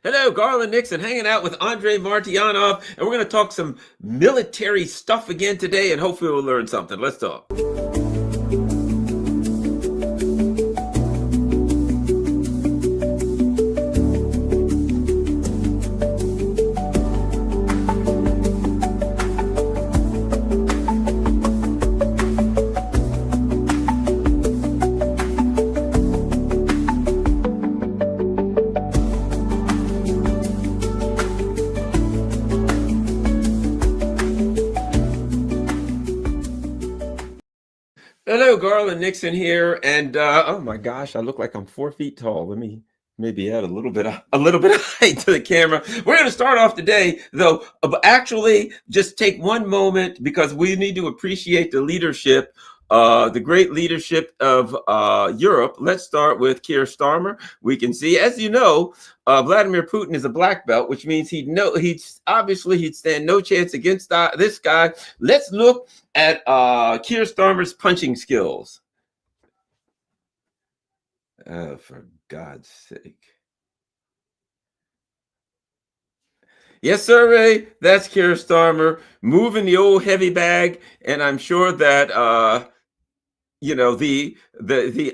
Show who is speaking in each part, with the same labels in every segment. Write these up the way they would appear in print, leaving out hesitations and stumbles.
Speaker 1: Hello, Garland Nixon, hanging out with Andrei Martyanov, and we're going to talk some military stuff again today, and hopefully we'll learn something. Let's talk. Hello, Garland Nixon here, and oh my gosh, I look like I'm 4 feet tall. Let me maybe add a little bit of height to the camera. We're going to start off today, though. Actually, just take one moment because we need to appreciate the leadership, the great leadership of Europe. Let's start with Keir Starmer. We can see, as you know, Vladimir Putin is a black belt, which means he'd stand no chance against this guy. Let's look at Keir Starmer's punching skills. For God's sake. Yes, sir, that's Keir Starmer moving the old heavy bag, and I'm sure that the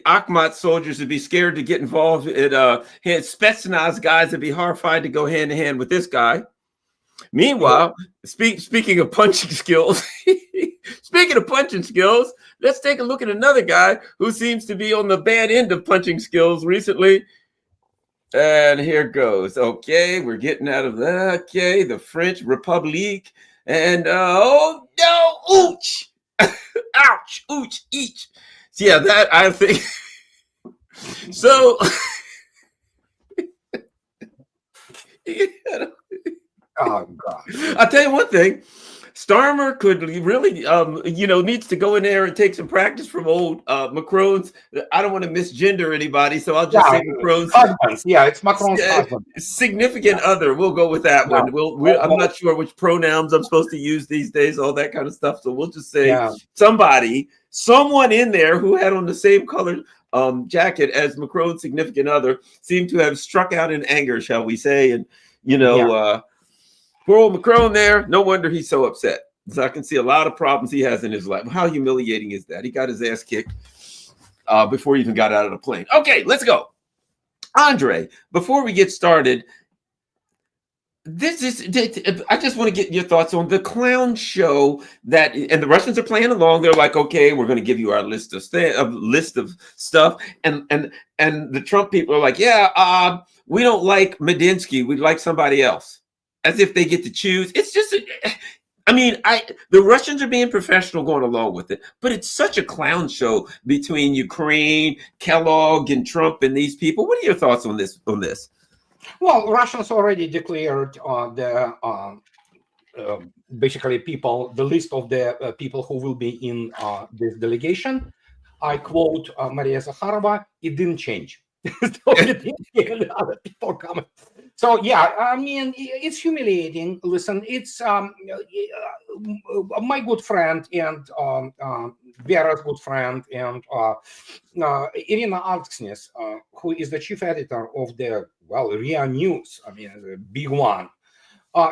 Speaker 1: Akhmat soldiers would be scared to get involved. Spetsnaz guys would be horrified to go hand in hand with this guy. Meanwhile, speaking of punching skills, let's take a look at another guy who seems to be on the bad end of punching skills recently. And here goes. Okay, we're getting out of that. Okay, the French Republic. And oh no, ooch, ouch, ooch, each. Yeah, that I think. So.
Speaker 2: Oh God!
Speaker 1: I'll tell you one thing. Starmer could really, needs to go in there and take some practice from old Macron's. I don't want to misgender anybody, so I'll just say Macron's
Speaker 2: husband. Yeah, it's Macron's husband.
Speaker 1: Significant other. We'll go with that one. I'm not sure which pronouns I'm supposed to use these days, all that kind of stuff. So we'll just say someone in there who had on the same color jacket as Macron's significant other seemed to have struck out in anger, shall we say, and poor old Macron there, no wonder he's so upset. So I can see a lot of problems he has in his life. How humiliating is that? He got his ass kicked before he even got out of the plane. Okay, let's go. Andrei, before we get started, I just want to get your thoughts on the clown show and the Russians are playing along. They're like, okay, we're going to give you our list of stuff. And the Trump people are like, yeah, we don't like Medinsky. We'd like somebody else. As if they get to choose. It's just, the Russians are being professional going along with it, but it's such a clown show between Ukraine, Kellogg, and Trump and these people. What are your thoughts on this?
Speaker 2: Well, Russians already declared basically the list of the people who will be in this delegation. I quote Maria Zakharova, it didn't change. Other people coming. So it's humiliating. Listen, it's my good friend and Vera's good friend and Irina Alksnis, who is the chief editor of the RIA News. The big one.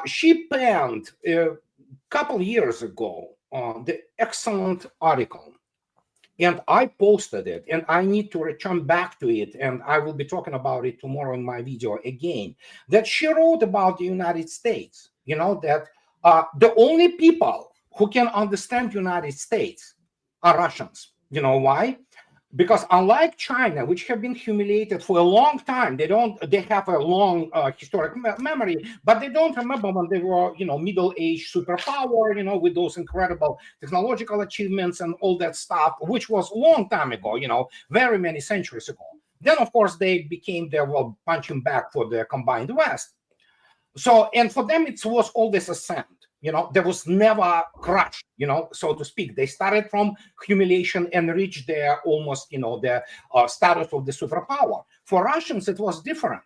Speaker 2: She penned a couple years ago the excellent article. And I posted it, and I need to return back to it, and I will be talking about it tomorrow in my video again, that she wrote about the United States, that the only people who can understand the United States are Russians. You know why? Because unlike China, which have been humiliated for a long time, they have a long historic memory, but they don't remember when they were, middle-aged superpower, with those incredible technological achievements and all that stuff, which was a long time ago, very many centuries ago. Then, of course, they became their punching bag for the combined West. So, and for them, it was always ascent. There was never crash, so to speak. They started from humiliation and reached their almost, the status of the superpower. For Russians, it was different.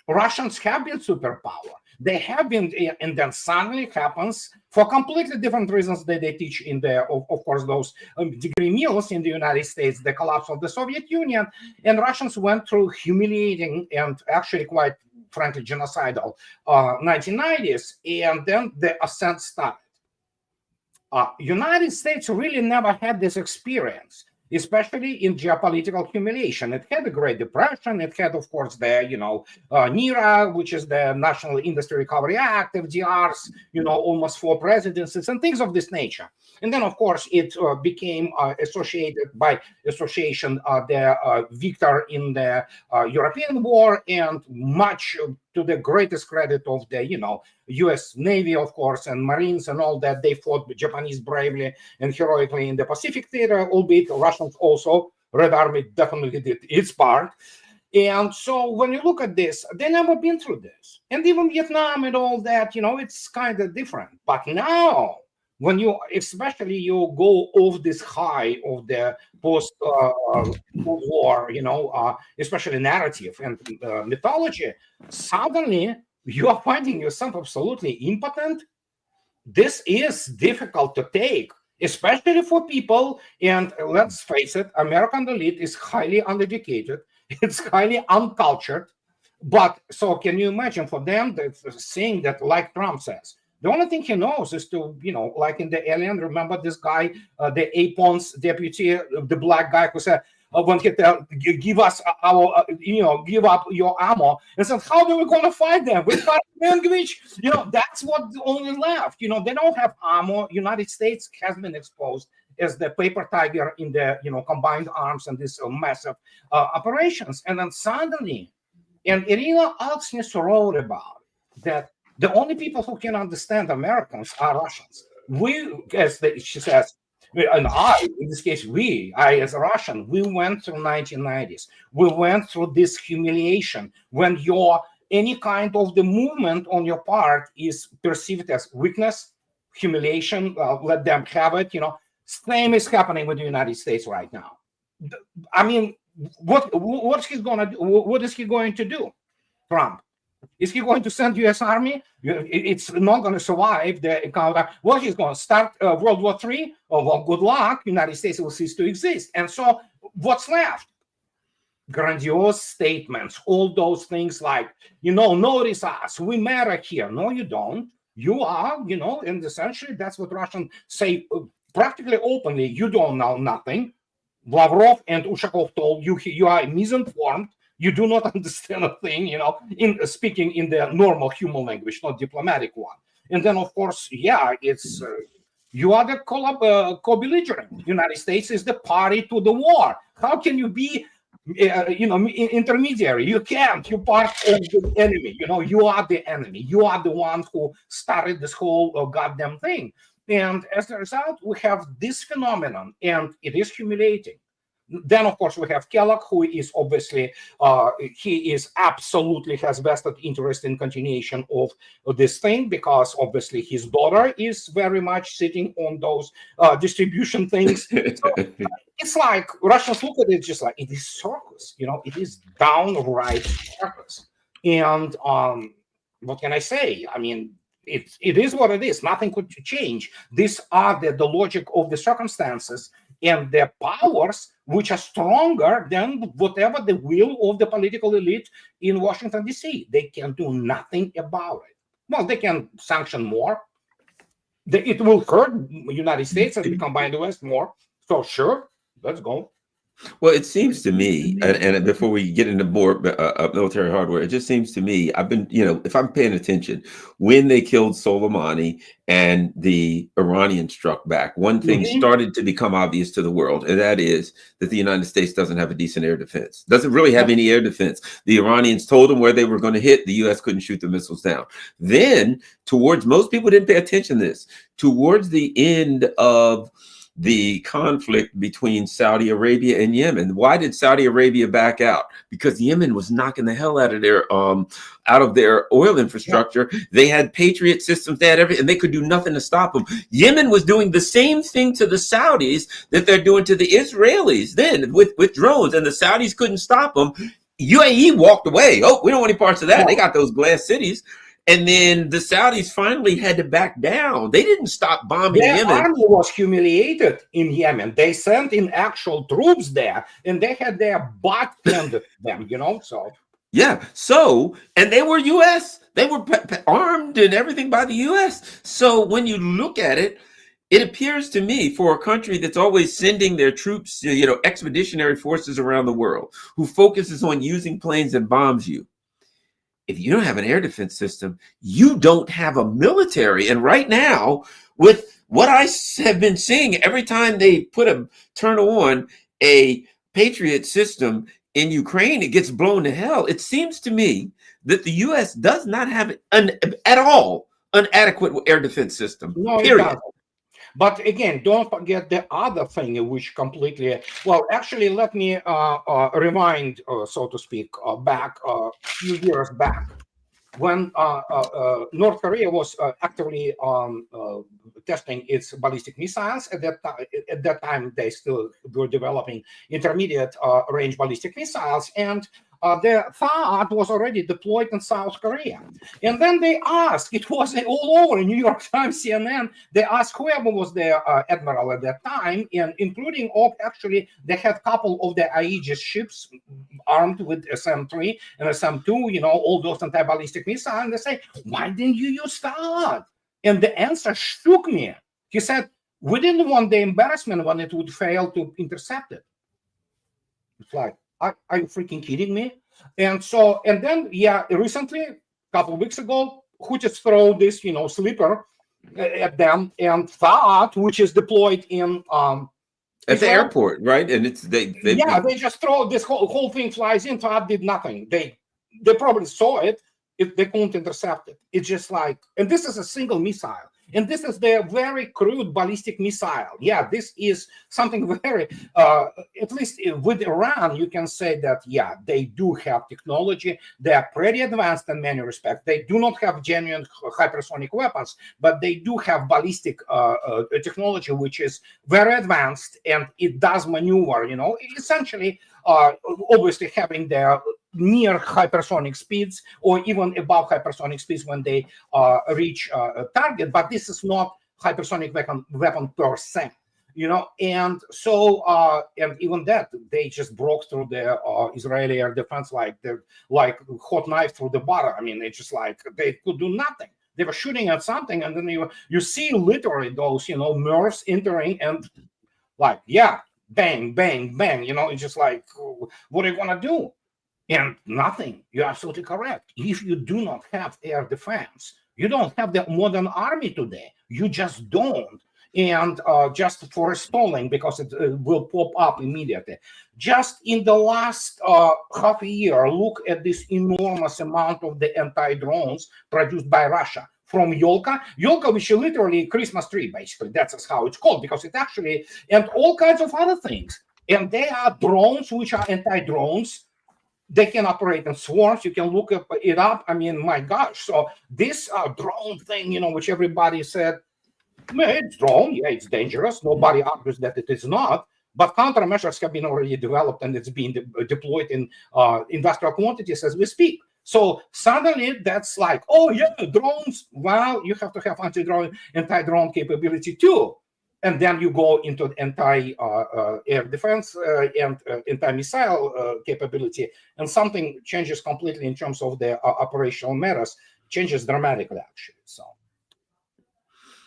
Speaker 2: Russians have been superpower. They have been, and then suddenly it happens for completely different reasons that they teach in of course, those degree meals in the United States, the collapse of the Soviet Union. And Russians went through humiliating and actually quite frankly genocidal 1990s, and then the ascent started. United States really never had this experience, especially in geopolitical humiliation. It had the Great Depression. It had, of course, the NERA, which is the National Industry Recovery Act, FDR's, almost 4 presidencies and things of this nature. And then, of course, it became associated by association the victor in the European War, and much to the greatest credit of the U.S. Navy, of course, and Marines and all that. They fought the Japanese bravely and heroically in the Pacific theater, albeit Russians also. Red Army definitely did its part. And so when you look at this, they never been through this. And even Vietnam and all that, it's kind of different. But now, when especially you go off this high of the post-war, especially narrative and mythology, suddenly you are finding yourself absolutely impotent. This is difficult to take, especially for people. And let's face it, American elite is highly uneducated. It's highly uncultured. But so can you imagine for them that saying that, like Trump says, the only thing he knows is to, like in the Alien, remember this guy, the Apon's deputy, the black guy who said, when he give us our, give up your ammo, and said, how are we going to fight them? With language? That's what only left. They don't have ammo. United States has been exposed as the paper tiger in the, combined arms and these massive operations. And then suddenly, and Irina Alksnis wrote about that the only people who can understand Americans are Russians. We, she says, and I, in this case, I as a Russian, we went through 1990s. We went through this humiliation when any kind of the movement on your part is perceived as weakness, humiliation, let them have it, Same is happening with the United States right now. I mean, what is he going to do, Trump? Is he going to send U.S. Army? It's not going to survive the encounter. Well, he's going to start World War III. Oh, well, good luck. United States will cease to exist. And so what's left? Grandiose statements, all those things like, notice us. We matter here. No, you don't. You are, and essentially that's what Russians say practically openly. You don't know nothing. Lavrov and Ushakov told you you are misinformed. You do not understand a thing, in speaking in the normal human language, not diplomatic one. And then, of course, it's you are the co-belligerent. United States is the party to the war. How can you be, intermediary? You can't. You're part of the enemy. You are the enemy. You are the one who started this whole goddamn thing. And as a result, we have this phenomenon, and it is humiliating. Then, of course, we have Kellogg, who is obviously, he is absolutely has vested interest in continuation of this thing, because obviously his daughter is very much sitting on those distribution things. So it's like Russians look at it just like, it is circus, it is downright circus. And what can I say? I mean, it is what it is. Nothing could change. These are the logic of the circumstances and the powers which are stronger than whatever the will of the political elite in Washington, D.C. They can do nothing about it. Well, they can sanction more. It will hurt the United States and the combined West more. So sure, let's go.
Speaker 1: Well, it seems to me, and before we get into more military hardware, it just seems to me, I've been, if I'm paying attention, when they killed Soleimani and the Iranians struck back, one thing started to become obvious to the world, and that is that the United States doesn't have a decent air defense, doesn't really have any air defense. The Iranians told them where they were going to hit. The U.S. couldn't shoot the missiles down. Then, most people didn't pay attention to this, towards the end of the conflict between Saudi Arabia and Yemen. Why did Saudi Arabia back out? Because Yemen was knocking the hell out of their oil infrastructure. Yeah. They had Patriot systems, they had everything, and they could do nothing to stop them. Yemen was doing the same thing to the Saudis that they're doing to the Israelis then with drones, and the Saudis couldn't stop them. UAE walked away. Oh, we don't want any parts of that. Yeah. They got those glass cities. And then the Saudis finally had to back down. They didn't stop bombing Yemen.
Speaker 2: Their army was humiliated in Yemen. They sent in actual troops there, and they had their butt handed them, so.
Speaker 1: Yeah. So, and they were U.S. They were armed and everything by the U.S. So when you look at it, it appears to me for a country that's always sending their troops, expeditionary forces around the world, who focuses on using planes and bombs you. If you don't have an air defense system, you don't have a military. And right now, with what I have been seeing, every time they turn on a Patriot system in Ukraine, it gets blown to hell. It seems to me that the U.S. does not have at all an adequate air defense system.
Speaker 2: No, it
Speaker 1: Period.
Speaker 2: doesn't. But again, don't forget the other thing, which completely, well, actually, let me rewind, so to speak, back a few years back, when North Korea was actively testing its ballistic missiles. At that time, they still were developing intermediate range ballistic missiles, and the THAAD was already deployed in South Korea. And then they asked, it was all over New York Times, CNN, they asked whoever was the admiral at that time, and including actually, they had a couple of the Aegis ships armed with SM-3 and SM-2, all those anti-ballistic missiles, and they say, why didn't you use THAAD? And the answer shook me. He said, we didn't want the embarrassment when it would fail to intercept it. It's like, are you freaking kidding me? And then, recently, a couple of weeks ago, who just throw this, sleeper at them, and THAAD, which is deployed in
Speaker 1: at the airport, right? And it's they
Speaker 2: just throw this whole thing flies in. THAAD did nothing. They probably saw it. If they couldn't intercept it, it's just like, and this is a single missile. And this is the very crude ballistic missile. Yeah, this is something very, at least with Iran, you can say that, yeah, they do have technology. They are pretty advanced in many respects. They do not have genuine hypersonic weapons, but they do have ballistic technology, which is very advanced, and it does maneuver, essentially, obviously having their near hypersonic speeds or even above hypersonic speeds when they reach a target, but this is not hypersonic weapon per se, and so and even that they just broke through the Israeli air defense like hot knife through the butter. I mean, it's just like they could do nothing. They were shooting at something, and then you see literally those MIRVs entering and like, yeah, bang, bang, bang, it's just like, what are you gonna do? And nothing. You're absolutely correct. If you do not have air defense, you don't have the modern army today. You just don't. And just for stalling, because it will pop up immediately. Just in the last half a year, look at this enormous amount of the anti-drones produced by Russia. From Yolka, which is literally a Christmas tree, basically. That's how it's called, because it actually, and all kinds of other things. And they are drones, which are anti-drones. They can operate in swarms. You can look it up. I mean, my gosh. So this drone thing, which everybody said, it's drone. Yeah, it's dangerous. Nobody argues that it is not. But countermeasures have been already developed, and it's being deployed in industrial quantities as we speak. So suddenly that's like, oh yeah, drones. Well, you have to have anti-drone capability too. And then you go into anti-air defense and anti-missile capability, and something changes completely in terms of the operational matters, changes dramatically, actually.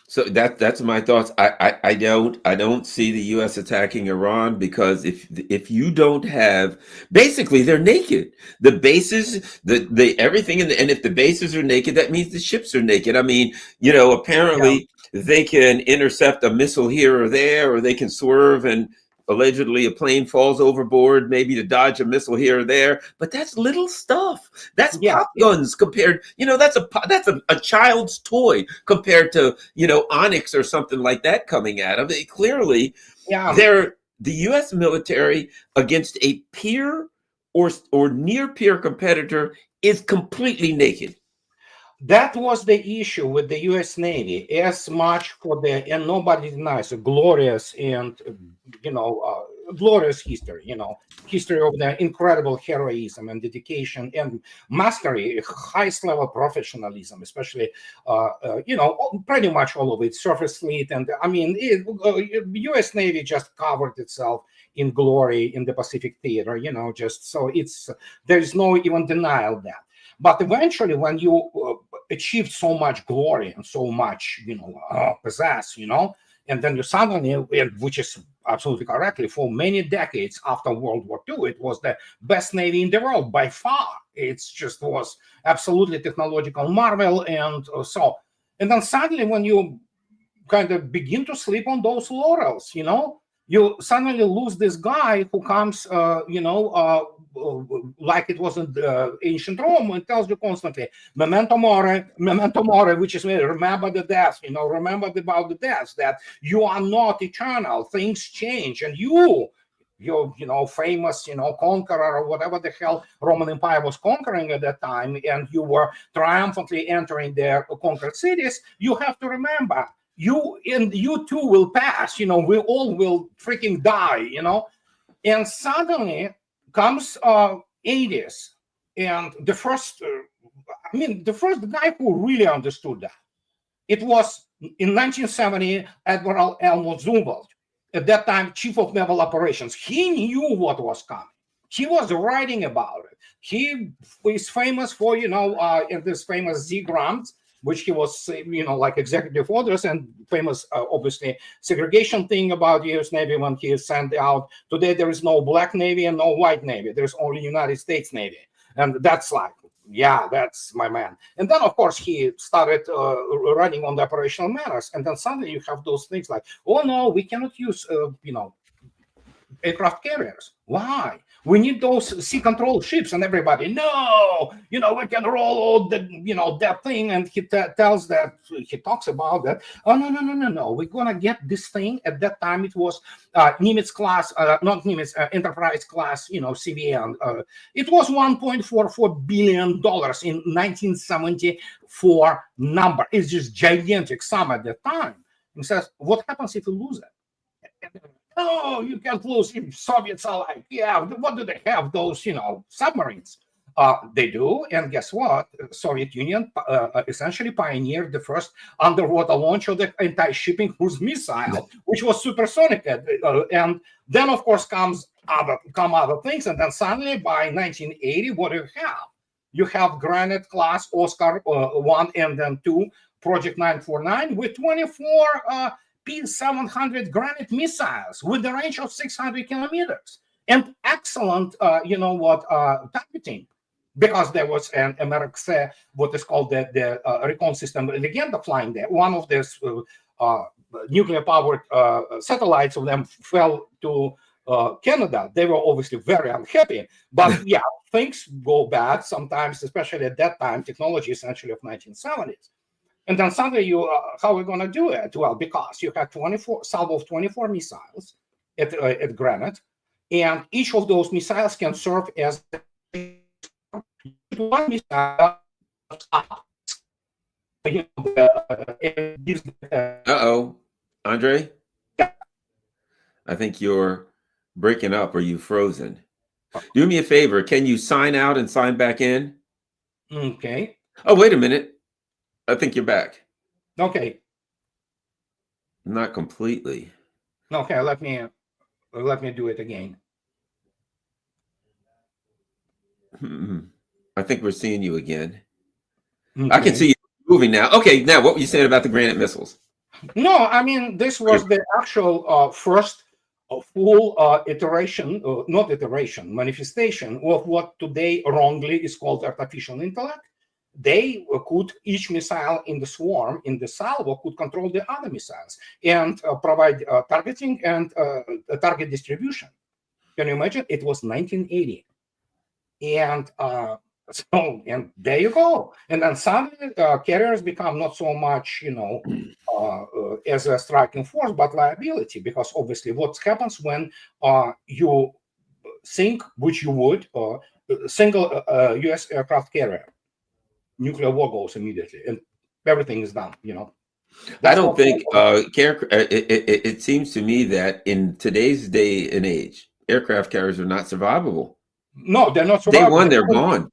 Speaker 1: So that's my thoughts. I don't see the U.S. attacking Iran, because if you don't have, basically they're naked. The bases, the everything, and if the bases are naked, that means the ships are naked. I mean, apparently they can intercept a missile here or there, or they can swerve and allegedly a plane falls overboard, maybe to dodge a missile here or there. But that's little stuff. That's pop guns compared. That's a child's toy compared to Onyx or something like that coming at them. Clearly, they're the U.S. military against a peer or near peer competitor is completely naked.
Speaker 2: That was the issue with the U.S. Navy, as much for and nobody denies, glorious and, glorious history, history of the incredible heroism and dedication and mastery, highest level professionalism, especially, pretty much all of it, surface fleet. And I mean, U.S. Navy just covered itself in glory in the Pacific theater, just so there is no even denial of that. But eventually, when you achieved so much glory and so much, possess, and then you suddenly, which is absolutely correctly, for many decades after World War II, it was the best Navy in the world by far. It just was absolutely technological marvel. And and then suddenly when you kind of begin to sleep on those laurels, you suddenly lose this guy who comes, like it was in ancient Rome, and tells you constantly, memento mori, which is remember the death, remember about the death, that you are not eternal, things change, and you're famous, conqueror or whatever the hell Roman Empire was conquering at that time, and you were triumphantly entering their conquered cities, you have to remember, you too will pass, we all will freaking die, and suddenly comes 80s, and the first guy who really understood that, it was in 1970 Admiral Helmut Zumwalt, at that time chief of naval operations. He knew what was coming. He was writing about it. He is famous for in this famous Z grants, which he was, like executive orders, and famous, obviously, segregation thing about U.S. Navy when he sent out, today there is no black Navy and no white Navy. There's only United States Navy. And that's like, yeah, that's my man. And then, of course, he started running on the operational matters. And then suddenly you have those things like, oh, no, we cannot use, aircraft carriers. Why? We need those sea control ships, and everybody, no, we can roll all the, that thing. And he talks about that. Oh, no. We're going to get this thing. At that time, it was Nimitz class, not Nimitz, Enterprise class, CVN. It was $1.44 billion in 1974 number. It's just gigantic sum at that time. He says, what happens if you lose it? Oh, you can't lose. Soviets are like, yeah, what do they have? Those, submarines. They do. And guess what? Soviet Union essentially pioneered the first underwater launch of the anti-shipping cruise missile, which was supersonic. And then, of course, come other things. And then suddenly, by 1980, what do you have? You have Granite class, Oscar 1 and then 2, Project 949 with 24 P-700 Granite missiles with the range of 600 kilometers and excellent, targeting, because there was an American, what is called the recon system, Legenda flying there. One of these nuclear-powered satellites of them fell to Canada. They were obviously very unhappy, but yeah, things go bad sometimes, especially at that time, technology essentially of 1970s. And then suddenly how are we going to do it? Well, because you had 24 missiles at Granite, and each of those missiles can serve as one missile.
Speaker 1: Andrei? I think you're breaking up or you frozen. Do me a favor. Can you sign out and sign back in?
Speaker 2: Okay.
Speaker 1: Oh, wait a minute. I think you're back.
Speaker 2: Okay.
Speaker 1: Not completely.
Speaker 2: Okay, let me do it again.
Speaker 1: I think we're seeing you again.
Speaker 2: Okay.
Speaker 1: I can see you moving now. Okay, now what were you saying about the Granite missiles?
Speaker 2: No, I mean, this was the actual first full manifestation of what today wrongly is called artificial intellect. They could, each missile in the swarm, in the salvo, could control the other missiles and provide targeting and target distribution. Can you imagine? It was 1980. And and there you go. And then suddenly carriers become not so much, as a striking force, but liability, because obviously what happens when you sink, which you would, single U.S. aircraft carrier, nuclear war goes immediately, and everything is done,
Speaker 1: I
Speaker 2: That's
Speaker 1: don't
Speaker 2: what.
Speaker 1: think it seems to me that in today's day and age, aircraft carriers are not survivable.
Speaker 2: No, they're not
Speaker 1: Day
Speaker 2: survivable.
Speaker 1: one, they're gone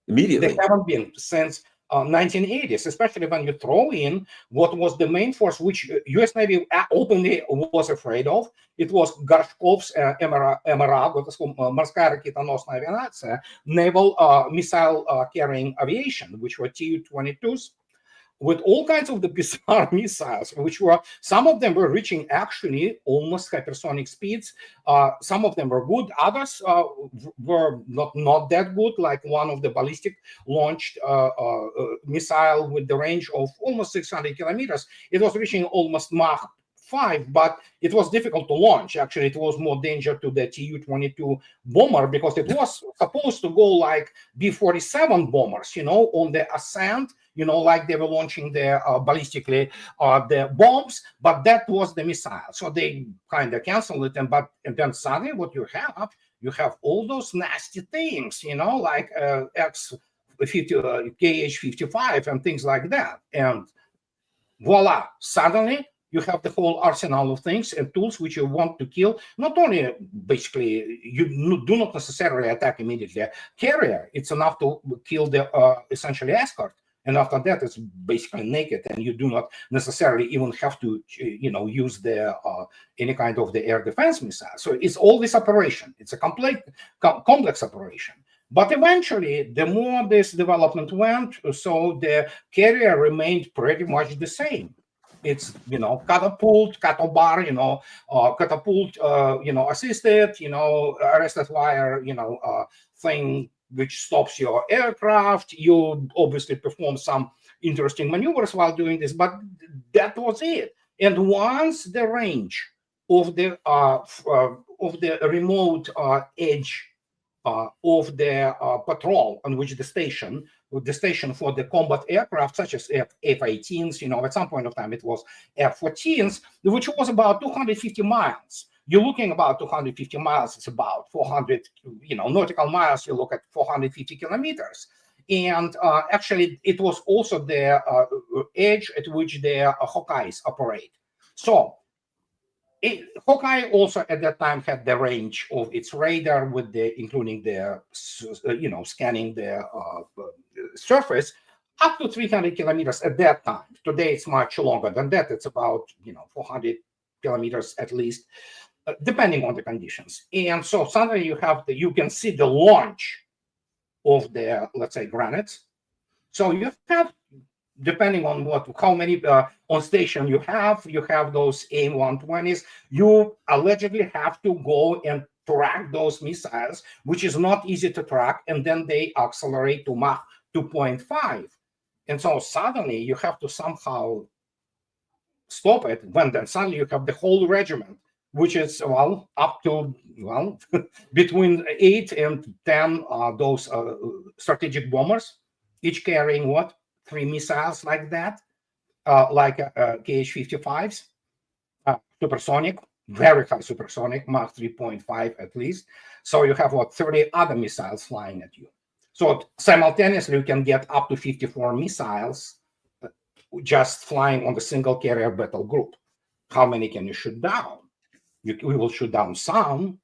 Speaker 2: They
Speaker 1: immediately.
Speaker 2: haven't been since 1980s, especially when you throw in what was the main force which U.S. Navy openly was afraid of. It was Горшков's МРА, морская ракетоносная авиация, naval missile carrying aviation, which were Tu-22s, with all kinds of the bizarre missiles, which were, some of them were reaching actually almost hypersonic speeds. Some of them were good, others were not that good, like one of the ballistic launched missile with the range of almost 600 kilometers. It was reaching almost Mach 5, but it was difficult to launch. Actually, it was more danger to the Tu-22 bomber because it was supposed to go like B-47 bombers, on the ascent, like they were launching their ballistically the bombs, but that was the missile. So they kind of canceled it. And then suddenly what you have all those nasty things, like X-50, KH-55 and things like that. And voila, suddenly you have the whole arsenal of things and tools which you want to kill. Not only basically, you do not necessarily attack immediately a carrier. It's enough to kill the essentially escort. And after that, it's basically naked, and you do not necessarily even have to, use the any kind of the air defense missile. So it's all this operation. It's a complex operation. But eventually, the more this development went, so the carrier remained pretty much the same. It's catapult, catabar, catapult, assisted, arrested wire, thing which stops your aircraft. You obviously perform some interesting maneuvers while doing this, but that was it. And once the range of the remote edge of the patrol on which the station for the combat aircraft, such as F-18s, at some point of time it was F-14s, which was about 250 miles. You're looking about 250 miles, it's about 400, nautical miles, you look at 450 kilometers. And actually, it was also the edge at which the Hawkeyes operate. So Hawkeye also at that time had the range of its radar with including the scanning the surface up to 300 kilometers at that time. Today it's much longer than that. It's about 400 kilometers at least, depending on the conditions. And so suddenly you can see the launch of the, let's say, granites. So you have, depending on how many on station you have those AIM-120s. You allegedly have to go and track those missiles, which is not easy to track, and then they accelerate to Mach 2.5. And so suddenly you have to somehow stop it, when then suddenly you have the whole regiment, which is, up to, between 8 and 10 those strategic bombers, each carrying 3 missiles like that, like KH-55s, supersonic, very high supersonic, Mach 3.5 at least. So you have 30 other missiles flying at you. So simultaneously, you can get up to 54 missiles just flying on the single carrier battle group. How many can you shoot down? We will shoot down some.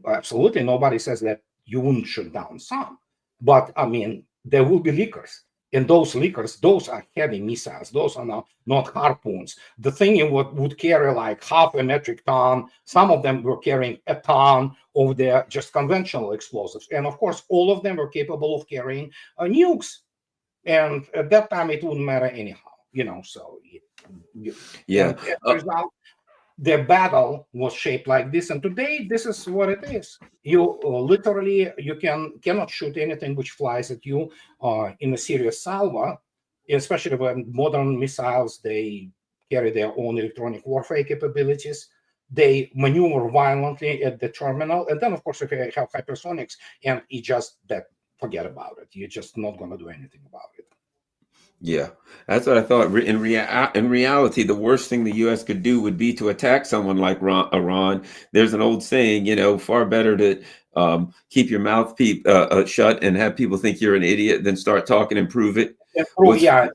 Speaker 2: Absolutely, nobody says that you wouldn't shoot down some. But I mean, there will be leakers. And those leakers, those are heavy missiles. Those are not harpoons. The thing would carry like half a metric ton. Some of them were carrying a ton of their just conventional explosives. And of course, all of them were capable of carrying nukes. And at that time, it wouldn't matter anyhow, so
Speaker 1: Yeah.
Speaker 2: and as a result, the battle was shaped like this. And today, this is what it is. You literally, you cannot shoot anything which flies at you in a serious salvo, especially when modern missiles, they carry their own electronic warfare capabilities. They maneuver violently at the terminal. And then, of course, if you have hypersonics, and you just forget about it. You're just not going to do anything about it.
Speaker 1: Yeah, that's what I thought. In reality, the worst thing the U.S. could do would be to attack someone like Iran. There's an old saying, far better to keep your mouth shut and have people think you're an idiot than start talking and prove it.
Speaker 2: Yeah,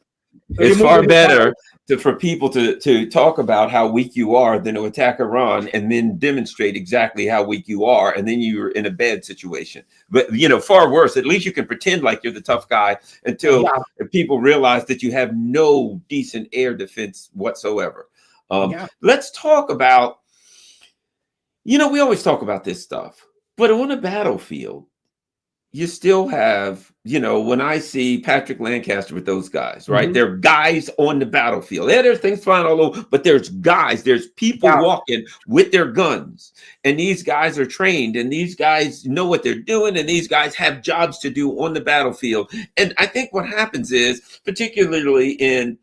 Speaker 1: It's
Speaker 2: removing
Speaker 1: far
Speaker 2: the
Speaker 1: better for people to talk about how weak you are than to attack Iran and then demonstrate exactly how weak you are, and then you're in a bad situation. But far worse. At least you can pretend like you're the tough guy until
Speaker 2: yeah,
Speaker 1: people realize that you have no decent air defense whatsoever.
Speaker 2: yeah.
Speaker 1: Let's talk about. We always talk about this stuff, but on a battlefield, you still have, when I see Patrick Lancaster with those guys, right?
Speaker 2: Mhm.
Speaker 1: There are guys on the battlefield. Yeah, there's things flying all over, but there's guys, there's people
Speaker 2: Yeah,
Speaker 1: walking with their guns. And these guys are trained, and these guys know what they're doing, and these guys have jobs to do on the battlefield. And I think what happens is, particularly in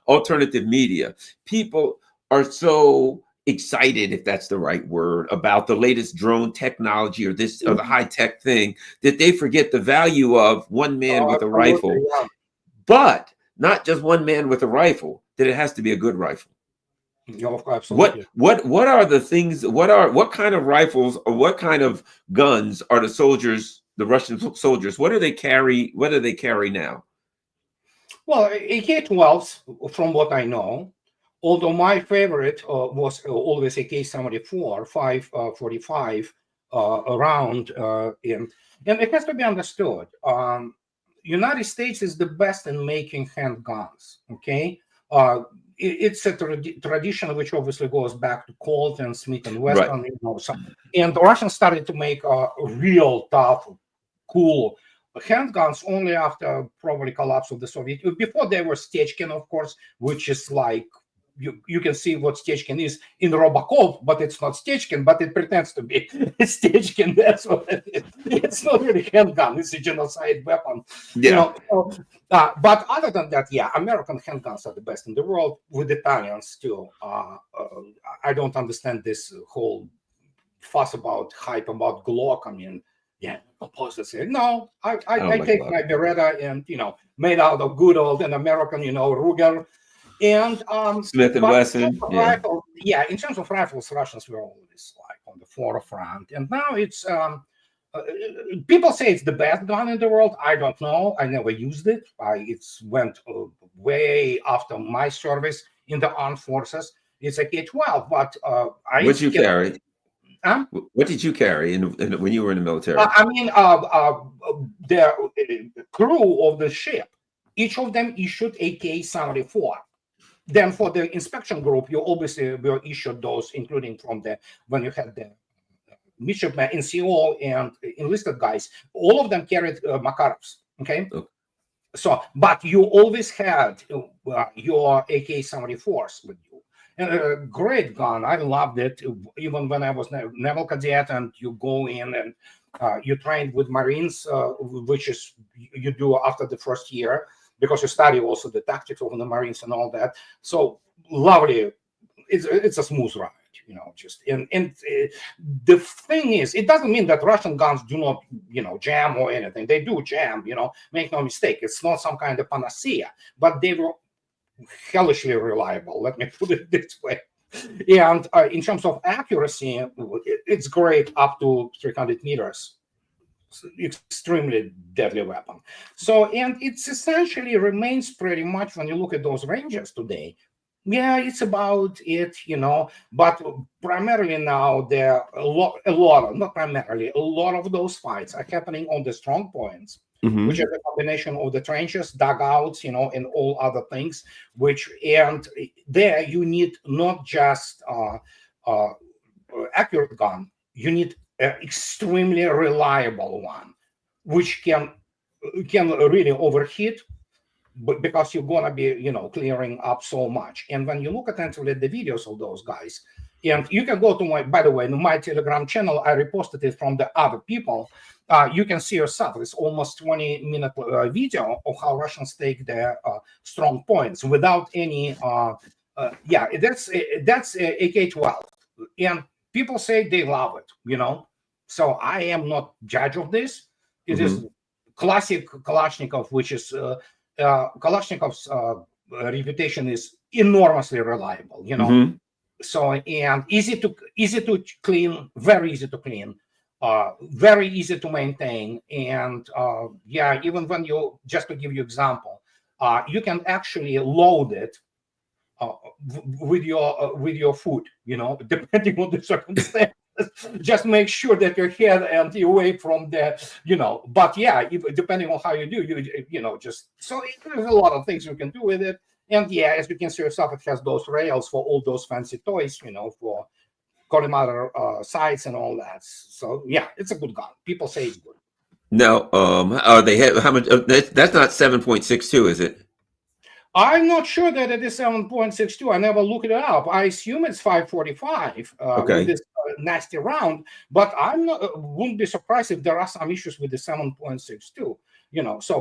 Speaker 1: alternative media, people are so excited, if that's the right word, about the latest drone technology or the
Speaker 2: mhm.
Speaker 1: high tech thing, that they forget the value of one man with a
Speaker 2: Absolutely,
Speaker 1: rifle,
Speaker 2: yeah.
Speaker 1: but not just one man with a rifle, that it has to be a good rifle.
Speaker 2: Yeah,
Speaker 1: What
Speaker 2: absolutely.
Speaker 1: what are the things, what kind of rifles or what kind of guns are the Russian soldiers, what do they carry now?
Speaker 2: Well, AK-12s, from what I know, although my favorite was always AK-74, 545 around, and it has to be understood. United States is the best in making handguns. Okay, it's a tradition which obviously goes back to Colt and Smith and
Speaker 1: Right.
Speaker 2: Wesson. And the Russians started to make real tough, cool handguns only after probably collapse of the Soviet. Before they were Stechkin, of course, which is like you can see what Stechkin is in Robocop, but it's not Stechkin, but it pretends to be Stechkin. That's what it is. It's not really handgun; it's a genocide weapon.
Speaker 1: Yeah.
Speaker 2: But other than that, yeah, American handguns are the best in the world, with Italians too. I don't understand this whole fuss about hype about Glock. I mean, yeah, opposed to say no.
Speaker 1: I don't
Speaker 2: I
Speaker 1: like
Speaker 2: take
Speaker 1: luck.
Speaker 2: my Beretta and made out of good old and American, Ruger, and
Speaker 1: Smith and
Speaker 2: but in terms
Speaker 1: Wesson.
Speaker 2: of
Speaker 1: Yeah.
Speaker 2: rifles, yeah, in terms of rifles, Russians were always like on the forefront, and now it's uh, people say it's the best gun in the world. I don't know. I never used it. It's went way after my service in the armed forces. It's a K-12, but
Speaker 1: What'd you
Speaker 2: cannot.
Speaker 1: carry?
Speaker 2: Huh?
Speaker 1: What did you carry when you were in the military?
Speaker 2: I mean, the crew of the ship, each of them issued AK-74. Then for the inspection group, you obviously were issued those, including from when you had the midshipmen, NCO, and enlisted guys. All of them carried Makarovs. Okay.
Speaker 1: Okay.
Speaker 2: So, but you always had your AK-74s with you. And a great gun. I loved it. Even when I was naval cadet, and you go in and you trained with Marines, which is you do after the first year, because you study also the tactics of the Marines and all that. So lovely. It's a smooth ride. Just and the thing is, it doesn't mean that Russian guns do not, jam or anything. They do jam, make no mistake. It's not some kind of panacea, but they were hellishly reliable. Let me put it this way. And in terms of accuracy, it's great up to 300 meters. It's extremely deadly weapon. So, and it's essentially remains pretty much when you look at those ranges today. Yeah, it's about it, but primarily now there are not primarily, a lot of those fights are happening on the strong points, which
Speaker 1: Mm-hmm.
Speaker 2: is a combination of the trenches, dugouts, and all other things, and there you need not just uh, accurate gun, you need an extremely reliable one, which can really overheat, but because you're gonna be clearing up so much. And when you look at actually the videos of those guys, and you can go to by the way, my Telegram channel, I reposted it from the other people. You can see yourself. It's almost 20-minute video of how Russians take their strong points without any yeah, that's AK-12, and people say they love it. So I am not judge of this. It
Speaker 1: Mm-hmm.
Speaker 2: is classic Kalashnikov, which is Kalashnikov's reputation is enormously reliable,
Speaker 1: Mm-hmm.
Speaker 2: So, and easy to clean, very easy to clean, very easy to maintain, and yeah, even when you, just to give you example, you can actually load it with your food, depending on the circumstances. Just make sure that your head and away from the, But yeah, depending on how you do, just so there's a lot of things you can do with it. And yeah, as you can see yourself, it has those rails for all those fancy toys, for collimator sights and all that. So yeah, it's a good gun. People say it's good.
Speaker 1: Now, they have how much? That's not 7.62, is it?
Speaker 2: I'm not sure that it is 7.62. I never looked it up. I assume it's 545 with
Speaker 1: Okay.
Speaker 2: this nasty round, but wouldn't be surprised if there are some issues with the 7.62.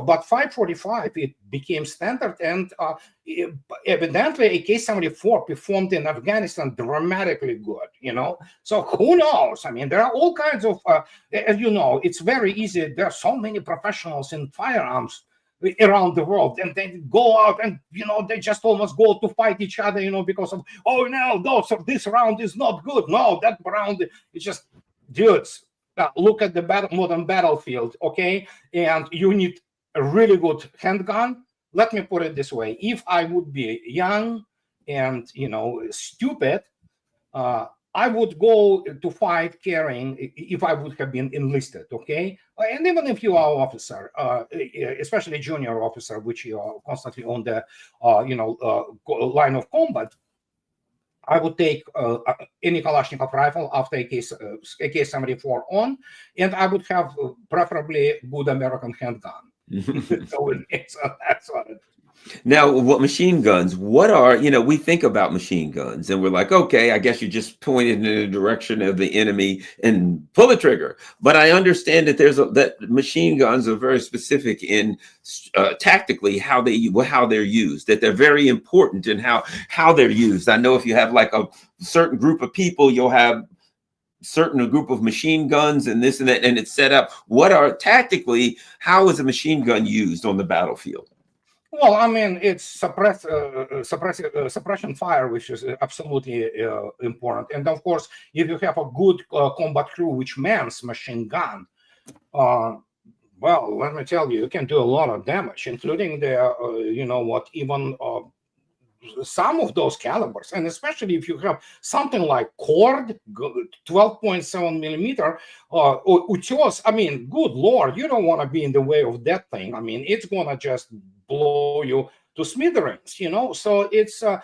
Speaker 2: But 545, it became standard, and evidently AK-74 performed in Afghanistan dramatically good. So who knows? I mean, there are all kinds of, as you know, it's very easy. There are so many professionals in firearms around the world, and they go out and they just almost go to fight each other because of, oh no, this round is not good, no, that round is just, dudes, look at the modern battlefield, okay? And you need a really good handgun. Let me put it this way: if I would be young and stupid, I would go to fight carrying, if I would have been enlisted, okay? And even if you are an officer, especially junior officer, which you are constantly on the, line of combat, I would take any Kalashnikov rifle after AK-74 on, and I would have preferably good American handgun. So that's what it is.
Speaker 1: Now, what machine guns? What are, we think about machine guns and we're like, okay, I guess you just pointed in the direction of the enemy and pull the trigger. But I understand that that machine guns are very specific in tactically how they're used. That they're very important in how they're used. I know if you have like a certain group of people, you'll have certain group of machine guns and this and that, and it's set up. How is a machine gun used on the battlefield?
Speaker 2: Well, I mean, it's suppression fire, which is absolutely important. And of course, if you have a good combat crew which mans machine gun, well, let me tell you, you can do a lot of damage, including even some of those calibers. And especially if you have something like cord 12.7 millimeter Uchos, I mean, good Lord, you don't want to be in the way of that thing. I mean, it's going to just blow you to smithereens, So it's a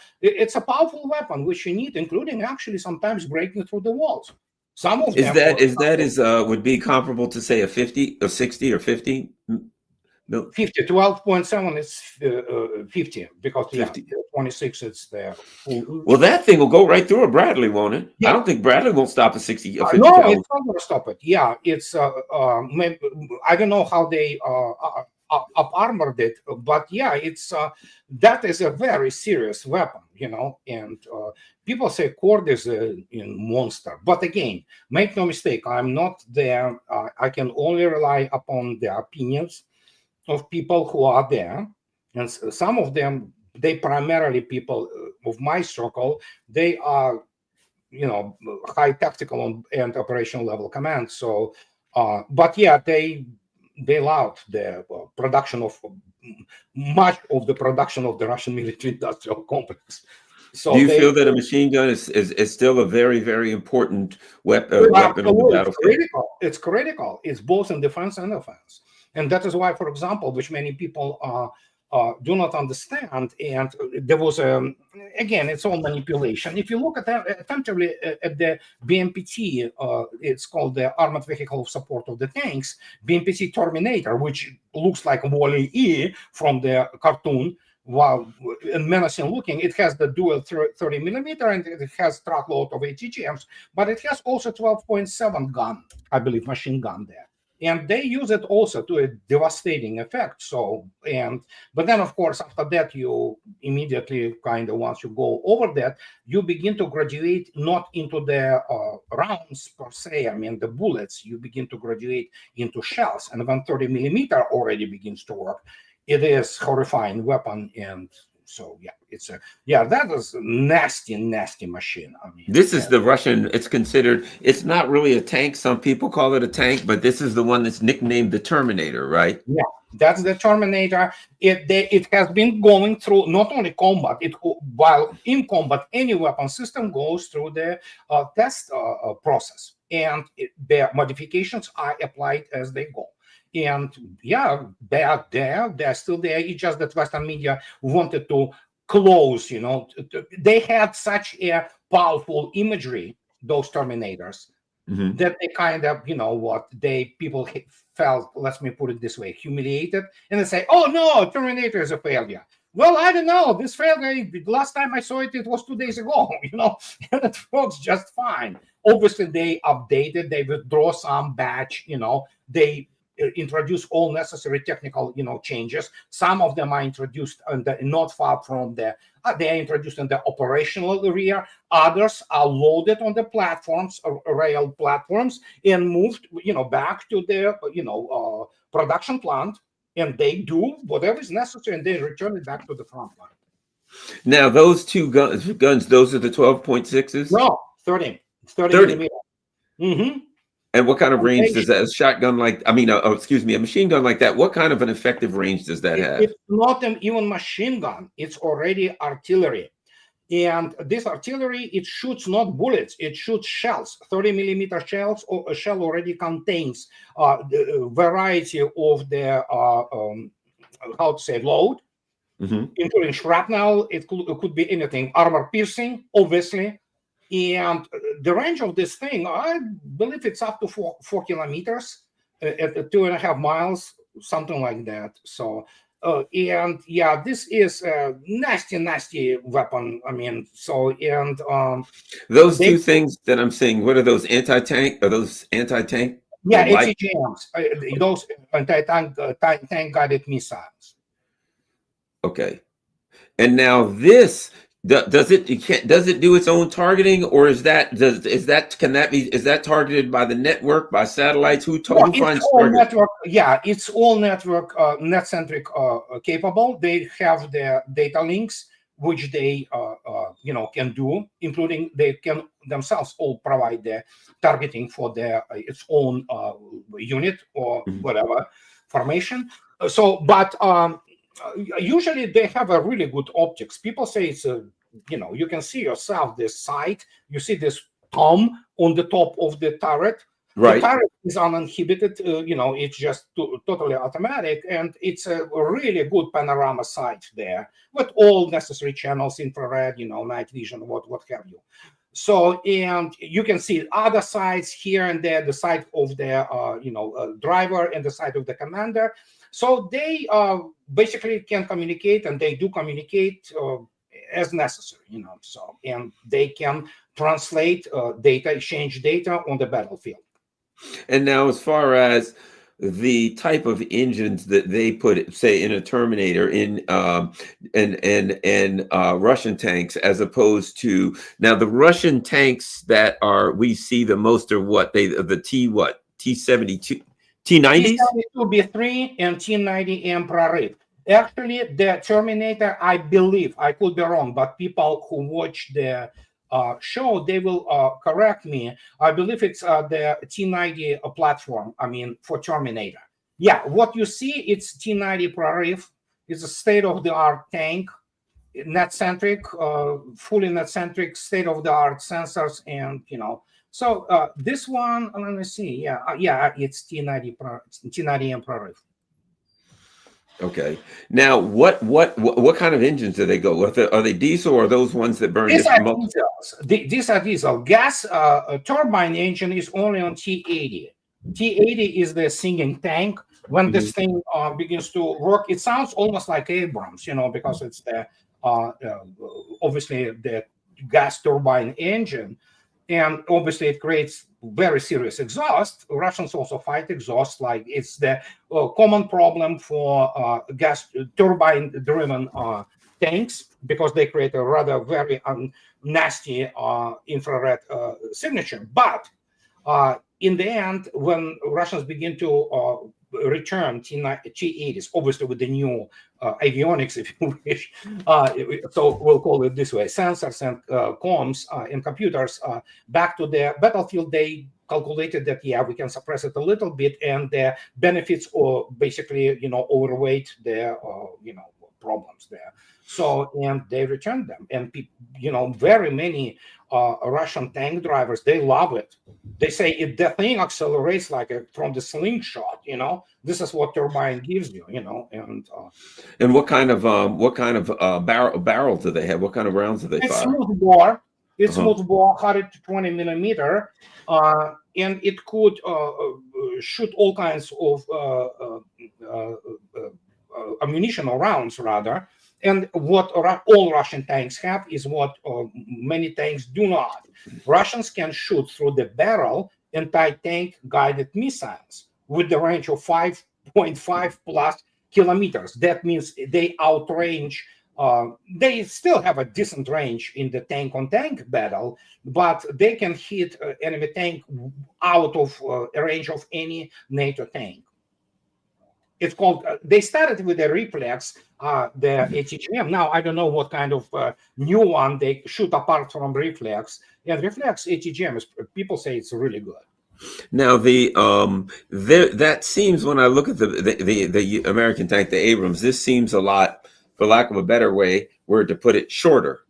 Speaker 2: powerful weapon which you need, including actually sometimes breaking through the walls. Some of
Speaker 1: them would be comparable to say a 50 or 60 or 50.
Speaker 2: No. 50, 12.7 is 50 because
Speaker 1: 50.
Speaker 2: 26 it's there.
Speaker 1: Well, that thing will go right through a Bradley, won't it? Yeah. I don't think Bradley won't stop a 60 or 50
Speaker 2: no,
Speaker 1: caliber.
Speaker 2: It's not going to stop it. Yeah, it's I don't know how they up armored it, but yeah, it's that is a very serious weapon, and people say cord is a monster. But again, make no mistake, I'm not there. I can only rely upon the opinions of people who are there, and some of them, they primarily people of my circle, they are high tactical and operational level command. So but yeah, they allowed the production of much of the production of the Russian military industrial complex.
Speaker 1: So do you feel that a machine gun is still a very, very important weapon on the battlefield?
Speaker 2: It's critical. It's both in defense and offense. And that is why, for example, which many people do not understand, and there was, again, it's all manipulation. If you look at that attentively at the BMPT, it's called the Armored Vehicle of Support of the Tanks, BMPT Terminator, which looks like Wall-E from the cartoon, while menacing looking. It has the dual 30 millimeter and it has truckload of ATGMs, but it has also 12.7 gun, I believe, machine gun there. And they use it also to a devastating effect. But then, of course, after that, you immediately once you go over that, you begin to graduate not into the rounds per se, I mean, the bullets, you begin to graduate into shells. And when 30 millimeter already begins to work, it is horrifying weapon, and So yeah, that is a nasty, nasty machine. I mean,
Speaker 1: This is the Russian. It's considered. It's not really a tank. Some people call it a tank, but this is the one that's nicknamed the Terminator, right?
Speaker 2: yeah, that's the Terminator. It has been going through not only combat. While in combat, any weapon system goes through the test process, and the modifications are applied as they go. And yeah, they are there. They're still there. It's just that Western media wanted to close. They had such a powerful imagery, those Terminators,
Speaker 1: Mm-hmm.
Speaker 2: that they kind of, people felt, let me put it this way, humiliated, and they say, oh no, Terminator is a failure. Well, I don't know, this failure, last time I saw it, it was 2 days ago, and it works just fine. Obviously, they updated, they withdraw some batch, they introduce all necessary technical, changes. Some of them are introduced not far from they are introduced in the operational area. Others are loaded on the platforms, rail platforms, and moved, back to the, production plant, and they do whatever is necessary, and they return it back to the front line.
Speaker 1: Now, those two guns, those are the 12.6s?
Speaker 2: No, 30
Speaker 1: 30.
Speaker 2: millimeter. Mm-hmm.
Speaker 1: And what kind of range does that, a shotgun like, a machine gun like that, what kind of an effective range does that have?
Speaker 2: It's not even machine gun. It's already artillery. And this artillery, it shoots not bullets, it shoots shells, 30 millimeter shells. Or a shell already contains the variety of the, load, including shrapnel. It could be anything, armor piercing, obviously. And the range of this thing, I believe it's up to 4 kilometers, at 2.5 miles, something like that. So, and yeah, this is a nasty, nasty weapon. I mean,
Speaker 1: those two things that I'm saying, what are those, anti-tank? Are those anti-tank?
Speaker 2: Yeah, ATGMs, those anti-tank tank guided missiles.
Speaker 1: Okay. And now this, does it do its own targeting, or is that targeted by the network, by satellites? Who finds target?
Speaker 2: Network? Yeah, it's all network, net-centric capable. They have their data links, which they can do, including they can themselves all provide the targeting for their its own unit or whatever formation. But usually they have a really good optics. People say it's you can see yourself this sight. You see this thumb on the top of the turret.
Speaker 1: Right.
Speaker 2: The turret is uninhibited. It's just totally automatic, and it's a really good panorama sight there with all necessary channels, infrared, night vision, what have you. So, and you can see other sides here and there, the side of the driver and the side of the commander. So they basically can communicate, and they do communicate as necessary, So, and they can translate data, exchange data on the battlefield.
Speaker 1: And now, as far as the type of engines that they put, say, in a Terminator, in Russian tanks, as opposed to now the Russian tanks that we see the most are T-72, T-90s,
Speaker 2: T-72B3 and T-90M Prorыв. Actually, the Terminator, I believe, I could be wrong, but people who watch the show, they will correct me. I believe it's the T-90 platform, for Terminator. Yeah, what you see, it's T-90 Prorыв. It's a state-of-the-art tank, net-centric, fully net-centric, state-of-the-art sensors, and, So this one, let me see. Yeah, it's T-90M Prorыв.
Speaker 1: Okay. Now, what kind of engines do they go with? Are they diesel, or are those ones that burn?
Speaker 2: These are diesels. These are diesel. Gas turbine engine is only on T-80. T-80 is the singing tank. When this thing begins to work, it sounds almost like Abrams, because it's the obviously the gas turbine engine. And obviously, it creates very serious exhaust. Russians also fight exhaust, like it's the common problem for gas turbine-driven tanks, because they create a rather very nasty infrared signature. But in the end, when Russians begin to return T-80s, obviously with the new avionics, if you wish. So we'll call it this way: sensors and comms and computers back to the battlefield. They calculated that we can suppress it a little bit, and the benefits or basically overweight the problems there. So, and they returned them, and very many Russian tank drivers, they love it. They say if the thing accelerates like from the slingshot, this is what turbine gives you,
Speaker 1: And what kind of barrel do they have? What kind of rounds do they
Speaker 2: it's
Speaker 1: fire?
Speaker 2: smooth bore. It's smooth bore, 120 millimeter, and it could shoot all kinds of ammunition or rounds, rather. And what all Russian tanks have is what many tanks do not. Russians can shoot through the barrel anti-tank guided missiles with the range of 5.5 plus kilometers. That means they outrange. They still have a decent range in the tank-on-tank battle, but they can hit enemy tank out of a range of any NATO tank. It's called, they started with the reflex, the ATGM. Now, I don't know what kind of new one they shoot apart from reflex. And reflex ATGM, people say it's really good.
Speaker 1: Now, that seems, when I look at the American tank, the Abrams, this seems a lot, for lack of a better word to put it, shorter.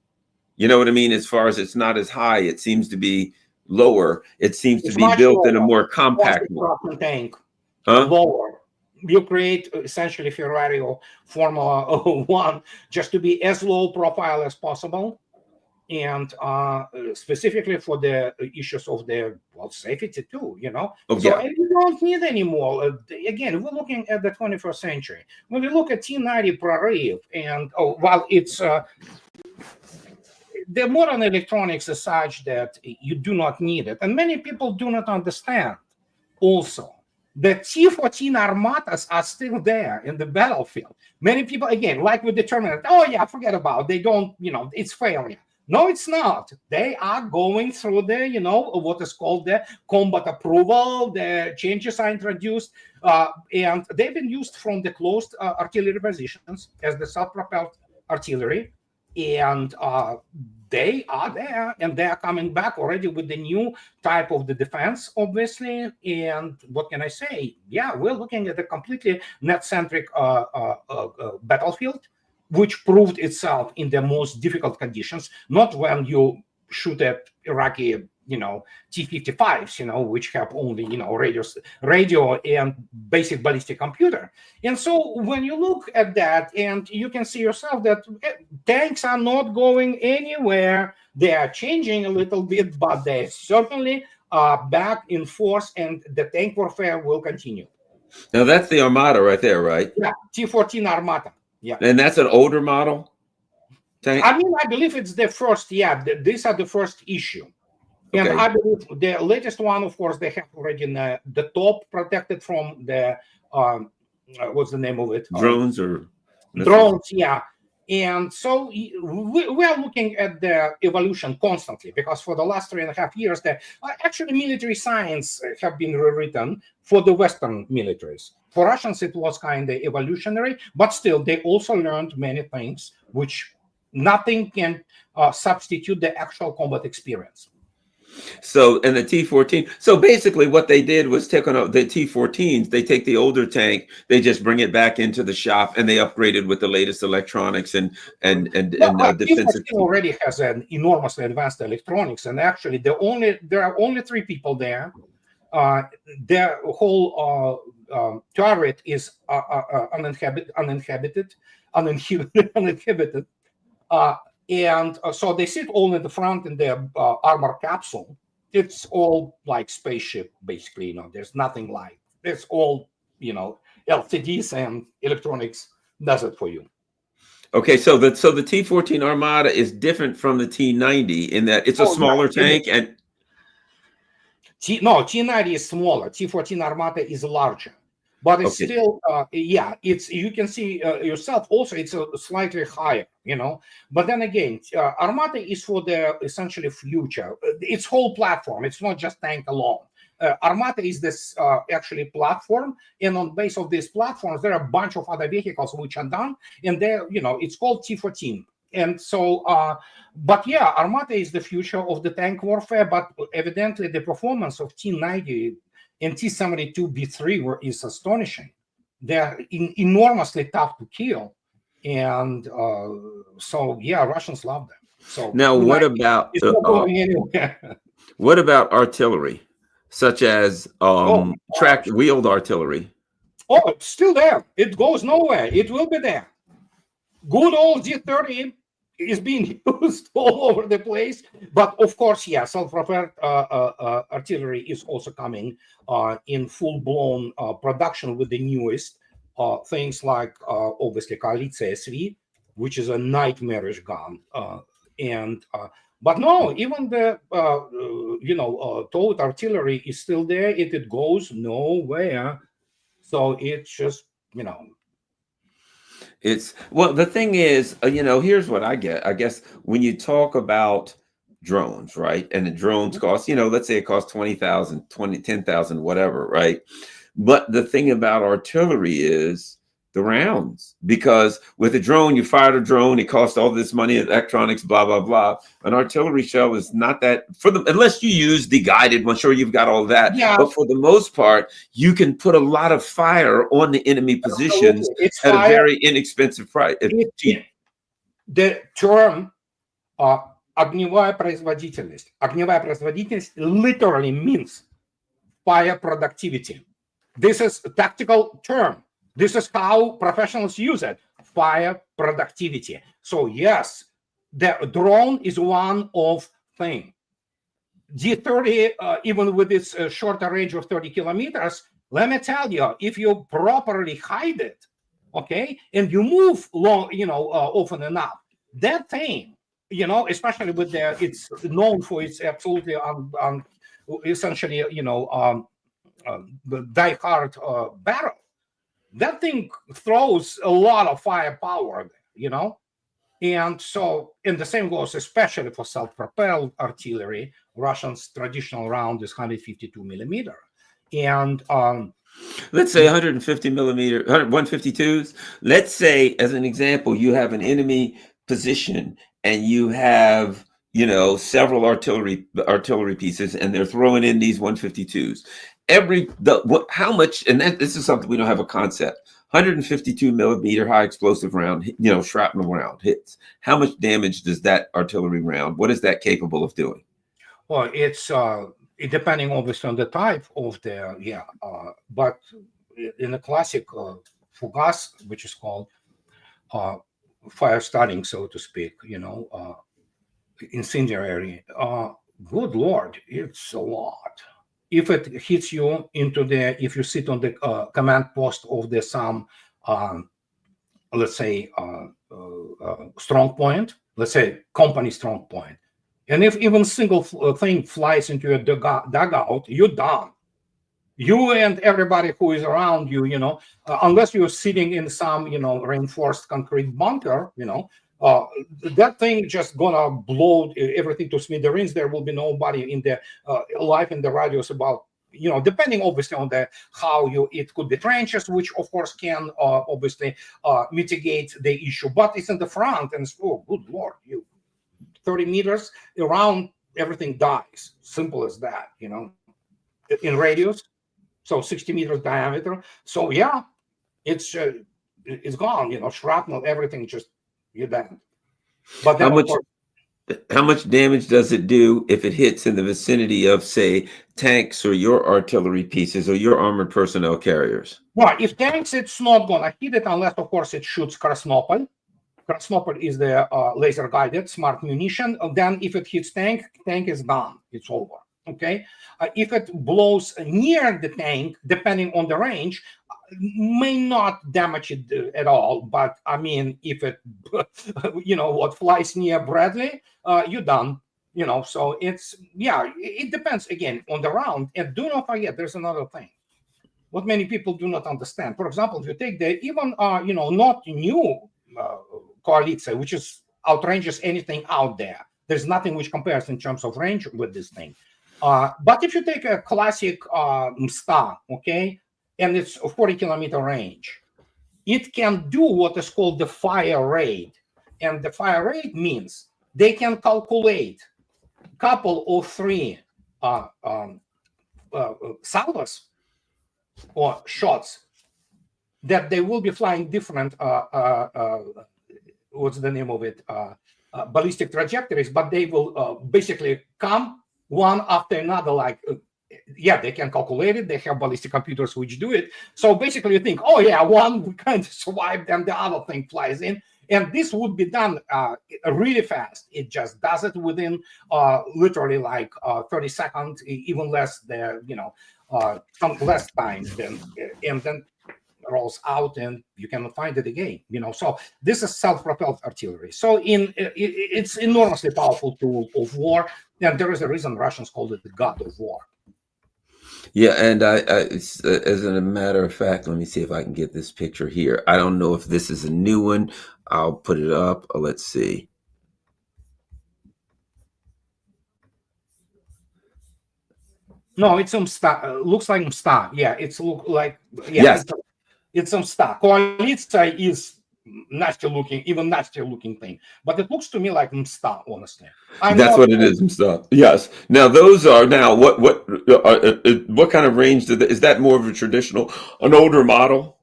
Speaker 1: You know what I mean? As far as it's not as high, it seems to be lower. It seems to be built in a more compact way.
Speaker 2: Tank. Lower. You create essentially Ferrari or Formula One just to be as low profile as possible, and specifically for the issues of the safety too. So and you don't need any more. Again, we're looking at the 21st century. When we look at T-90 Prorив, and while it's the modern electronics is such that you do not need it, and many people do not understand also. The T-14 Armatas are still there in the battlefield. Many people, again, like with the Terminator, forget about it. They don't, it's failure. No, it's not. They are going through the, what is called the combat approval. The changes are introduced, and they've been used from the closed artillery positions as the self-propelled artillery. And they are there, and they are coming back already with the new type of the defense, obviously. And what can I say? Yeah, we're looking at a completely net-centric battlefield, which proved itself in the most difficult conditions, not when you shoot at Iraqi, T-55s, which have only, radio and basic ballistic computer. And so when you look at that, and you can see yourself that tanks are not going anywhere. They are changing a little bit, but they certainly are back in force, and the tank warfare will continue.
Speaker 1: Now that's the Armata right there, right?
Speaker 2: Yeah, T-14 Armata. Yeah.
Speaker 1: And that's an older model tank?
Speaker 2: I believe it's the first, these are the first issue. And I believe the latest one, of course, they have already the top protected from the, what's the name of it?
Speaker 1: Drones or?
Speaker 2: Drones, yeah. And so we are looking at the evolution constantly, because for the last 3.5 years, actually military science have been rewritten for the Western militaries. For Russians, it was kind of evolutionary, but still, they also learned many things, which nothing can substitute the actual combat experience.
Speaker 1: So, and the T-14, so basically what they did was take on the T-14s, they take the older tank, they just bring it back into the shop, and they upgrade it with the latest electronics and defensive.
Speaker 2: T-14 already has an enormously advanced electronics, and actually there are only 3 people there. Their whole turret is uninhabited. And so they sit all in the front in their armor capsule. It's all like spaceship, basically. There's nothing like. It's all, LCDs and electronics does it for you.
Speaker 1: Okay, so the T-14 Armata is different from the T-90 in that it's a smaller tank, and
Speaker 2: T-90 is smaller. T-14 Armata is larger. But it's still, it's, you can see yourself also, it's slightly higher, But then again, Armata is for the essentially future. It's whole platform. It's not just tank alone. Armata is this actually platform, and on base of these platforms, there are a bunch of other vehicles which are done, and they're, it's called T-14. And so, but yeah, Armata is the future of the tank warfare, but evidently the performance of T-90 and T-72B3 is astonishing. They're enormously tough to kill. And so, yeah, Russians love them. So
Speaker 1: now, what about
Speaker 2: it's not going anywhere.
Speaker 1: what about artillery, such as wheeled artillery?
Speaker 2: Oh, it's still there. It goes nowhere. It will be there. Good old G30 is being used all over the place. But of course, yeah, self-propelled artillery is also coming in full-blown production with the newest things like, obviously, Koalitsiya SV, which is a nightmarish gun. But no, even the, towed artillery is still there. It goes nowhere. So it's just,
Speaker 1: It's the thing is, here's what I get. I guess when you talk about drones, right? And the drones cost, let's say it costs 20,000, 10,000, whatever, right? But the thing about artillery is the rounds, because with a drone, you fire the drone, it costs all this money, electronics, blah, blah, blah. An artillery shell is not that unless you use the guided one, sure, you've got all that.
Speaker 2: Yeah.
Speaker 1: But for the most part, you can put a lot of fire on the enemy positions at a very inexpensive price.
Speaker 2: The term огневая производительность. Огневая производительность literally means fire productivity. This is a tactical term. This is how professionals use it. Fire productivity. So yes, the drone is one of things. G30, even with its shorter range of 30 kilometers, let me tell you, if you properly hide it, okay, and you move long, often enough, that thing, especially with it's known for its absolutely essentially, the die-hard barrel. That thing throws a lot of firepower, and so, and the same goes especially for self-propelled artillery. Russians' traditional round is 152 millimeter, and
Speaker 1: let's say 150 millimeter, 152s. Let's say, as an example, you have an enemy position and you have several artillery pieces, and they're throwing in these 152s. How much, and this is something we don't have a concept. 152 millimeter high explosive round, shrapnel round hits. How much damage does that artillery round? What is that capable of doing?
Speaker 2: Well, it's depending obviously on the type of the but in the classic fugas, which is called fire starting, so to speak, incendiary. Good Lord, it's a lot. If it hits you if you sit on the command post of some, let's say, strong point, let's say company strong point, and if even single thing flies into your dugout, you're done. You and everybody who is around you, unless you're sitting in some, reinforced concrete bunker, that thing just gonna blow everything to smithereens. There will be nobody in the alive in the radius about, depending obviously on it could be trenches, which of course can obviously mitigate the issue, but it's in the front, and good Lord, 30 meters around, everything dies. Simple as that, in radius, so 60 meters diameter. So yeah, it's gone. Shrapnel, everything, just you're done. But then,
Speaker 1: how much damage does it do if it hits in the vicinity of, say, tanks or your artillery pieces or your armored personnel carriers?
Speaker 2: Well, if tanks, it's not gonna hit it unless, of course, it shoots Krasnopol. Krasnopol is the laser guided smart munition. Then if it hits tank is gone. It's over. Okay. If it blows near the tank, depending on the range, may not damage it at all. But I mean, if it, flies near Bradley, you're done. So it's, it depends again on the round. And do not forget, there's another thing. What many people do not understand. For example, if you take the even, not new Koalitsiya, which is outranges anything out there. There's nothing which compares in terms of range with this thing. But if you take a classic star, okay, and it's a 40-kilometer range, it can do what is called the fire rate. And the fire rate means they can calculate a couple or three salvos or shots that they will be flying different, what's the name of it, ballistic trajectories, but they will basically come one after another, like, yeah, they can calculate it. They have ballistic computers which do it. So basically you think, oh yeah, one kind of survived and the other thing flies in. And this would be done really fast. It just does it within literally like 30 seconds, even less there, some less time than, and then rolls out and you can find it again, so this is self-propelled artillery. So it's enormously powerful tool of war, and there is a reason Russians called it the god of war.
Speaker 1: Yeah, and it's, as a matter of fact, let me see if I can get this picture here. I don't know if this is a new one. I'll put it up. Let's see.
Speaker 2: No, it's some star. Looks like star. Yeah, it's look like, yeah,
Speaker 1: Yes.
Speaker 2: it's some star. Koalitsa is even nastier looking thing, but it looks to me like star, honestly.
Speaker 1: That's what it is. Stuff. Yes. Now those are what kind of range is that? More of a traditional, an older model?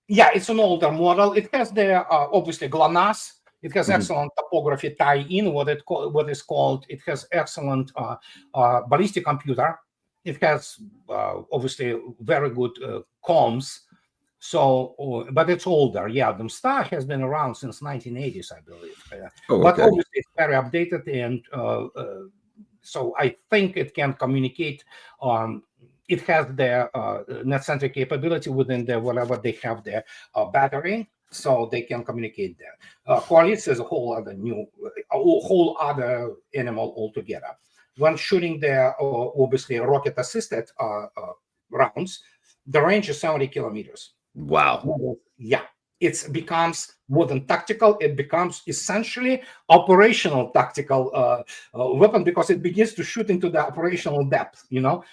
Speaker 2: Yeah, it's an older model. It has the obviously GLONASS. It has excellent topography tie-in. What is called. It has excellent ballistic computer. It has obviously very good comms. So, but it's older. Yeah, the Star has been around since 1980s, I believe. But obviously it's very updated, and so I think it can communicate. It has their net-centric capability within the whatever they have their battery, so they can communicate there. Koalitsa is a whole other animal altogether. When shooting their obviously rocket-assisted rounds, the range is 70 kilometers.
Speaker 1: Wow.
Speaker 2: Yeah, it becomes more than tactical. It becomes essentially operational tactical weapon, because it begins to shoot into the operational depth. The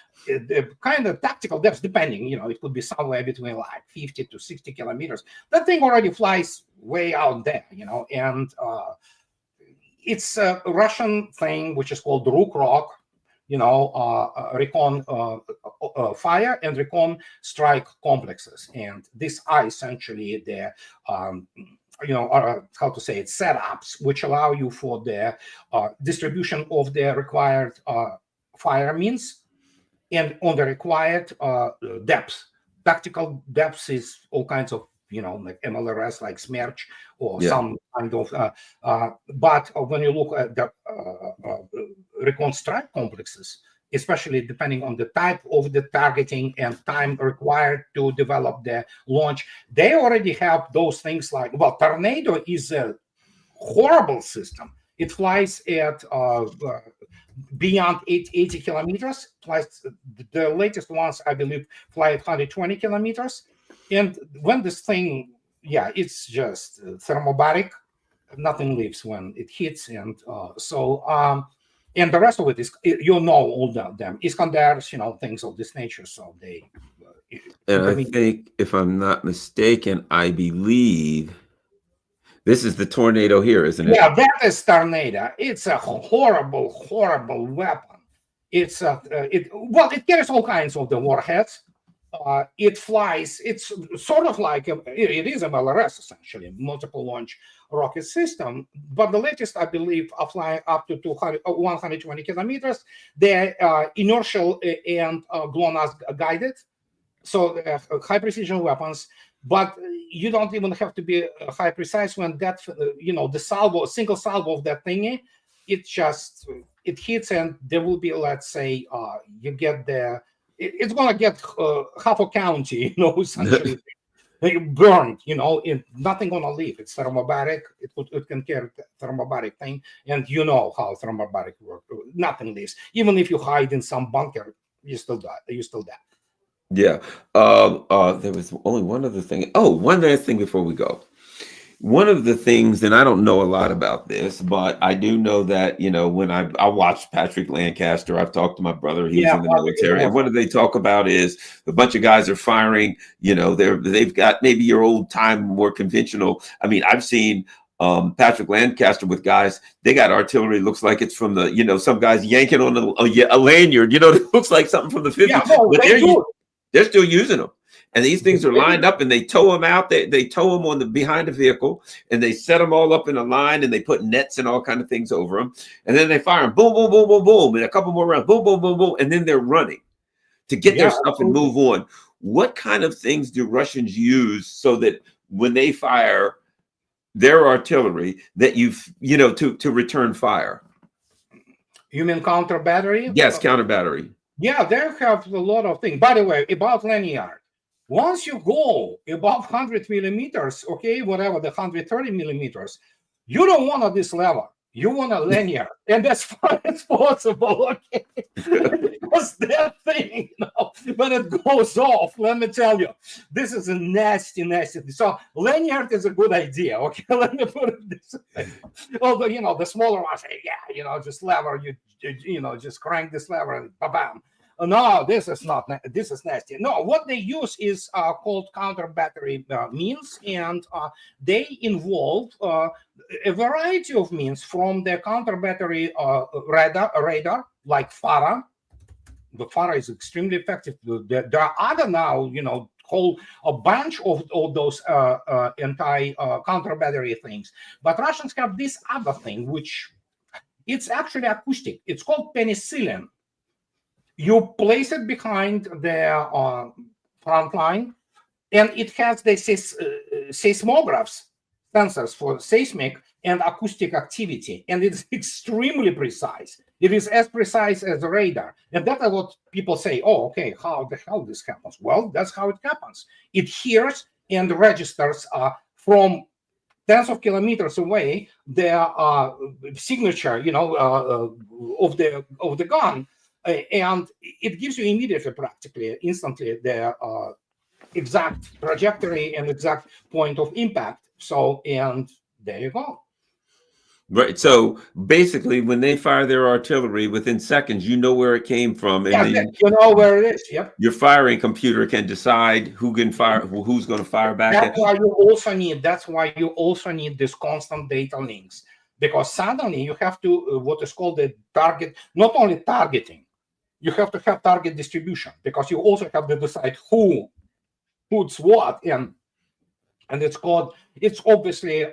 Speaker 2: kind of tactical depth, depending, it could be somewhere between like 50 to 60 kilometers. That thing already flies way out there, and it's a Russian thing which is called Rook Rock. Recon fire and recon strike complexes, and these are essentially the how to say it, setups which allow you for the distribution of the required fire means and on the required depth. Tactical depth is all kinds of like MLRS, like Smerch, or some kind of. But when you look at the recon strike complexes, especially depending on the type of the targeting and time required to develop the launch, they already have those things like, well, Tornado is a horrible system. It flies at beyond 80 kilometers. The latest ones, I believe, fly at 120 kilometers. And when this thing, it's just thermobaric, nothing lives when it hits. And and the rest of it is, all of them, Iskanders, things of this nature. So they.
Speaker 1: And I think, if I'm not mistaken, I believe this is the Tornado here, isn't it?
Speaker 2: Yeah, that is Tornado. It's a horrible, horrible weapon. It carries all kinds of the warheads. It flies. It's sort of like it is a MLRS, essentially, multiple launch rocket system. But the latest, I believe, are flying up to 120 kilometers. They're inertial and GLONASS guided, so high precision weapons. But you don't even have to be high precise when that the single salvo of that thingy, it hits, and there will be, let's say, you get the. It's gonna get half a county, essentially burned. Nothing gonna leave. It's thermobaric. It can carry thermobaric thing, and how thermobaric works. Nothing leaves. Even if you hide in some bunker, you still die.
Speaker 1: Yeah. There was only one other thing. Oh, one last thing before we go. One of the things, and I don't know a lot about this, but I do know that, when I watched Patrick Lancaster, I've talked to my brother, he was
Speaker 2: Yeah,
Speaker 1: in the military, and what do they talk about is a bunch of guys are firing, they've got maybe your old time, more conventional. I mean, I've seen Patrick Lancaster with guys, they got artillery, looks like it's from the, some guys yanking on a lanyard, it looks like something from the 50s,
Speaker 2: no,
Speaker 1: but
Speaker 2: they do.
Speaker 1: they're still using them. And these things are lined up, and they tow them out. They tow them on the behind the vehicle, and they set them all up in a line, and they put nets and all kind of things over them. And then they fire them, boom, boom, boom, boom, boom, and a couple more rounds, boom, boom, boom, boom, and then they're running to get their stuff and move on. What kind of things do Russians use so that when they fire their artillery, that to return fire?
Speaker 2: You mean counter battery?
Speaker 1: Yes, counter battery.
Speaker 2: Yeah, they have a lot of things. By the way, about lanyard. Once you go above 100 millimeters, okay, whatever, the 130 millimeters, you don't want this lever. You want a lanyard, and as far as possible, okay? Because that thing, when it goes off, let me tell you, this is a nasty. So lanyard is a good idea, okay? Let me put it this way. Although, the smaller ones say, yeah, just lever, just crank this lever and bam. No, this is not. This is nasty. No, what they use is called counter battery means, and they involve a variety of means from the counter battery radar like FARA. The FARA is extremely effective. There are other now, whole a bunch of all those anti counter battery things. But Russians have this other thing, which it's actually acoustic. It's called penicillin. You place it behind the front line, and it has the seismographs, sensors for seismic and acoustic activity, and it's extremely precise. It is as precise as the radar, and that's what people say. Oh, okay, how the hell this happens? Well, that's how it happens. It hears and registers from tens of kilometers away the signature, of the gun. And it gives you immediately, practically, instantly, the exact trajectory and exact point of impact. So, and there you go.
Speaker 1: Right. So basically, when they fire their artillery, within seconds, you know where it came from, and then
Speaker 2: you know where it is. Yep.
Speaker 1: Your firing computer can decide who can fire, who's going to fire back.
Speaker 2: That's why you also need this constant data links, because suddenly you have to what is called the target, not only targeting. You have to have target distribution, because you also have to decide who puts what, and it's obviously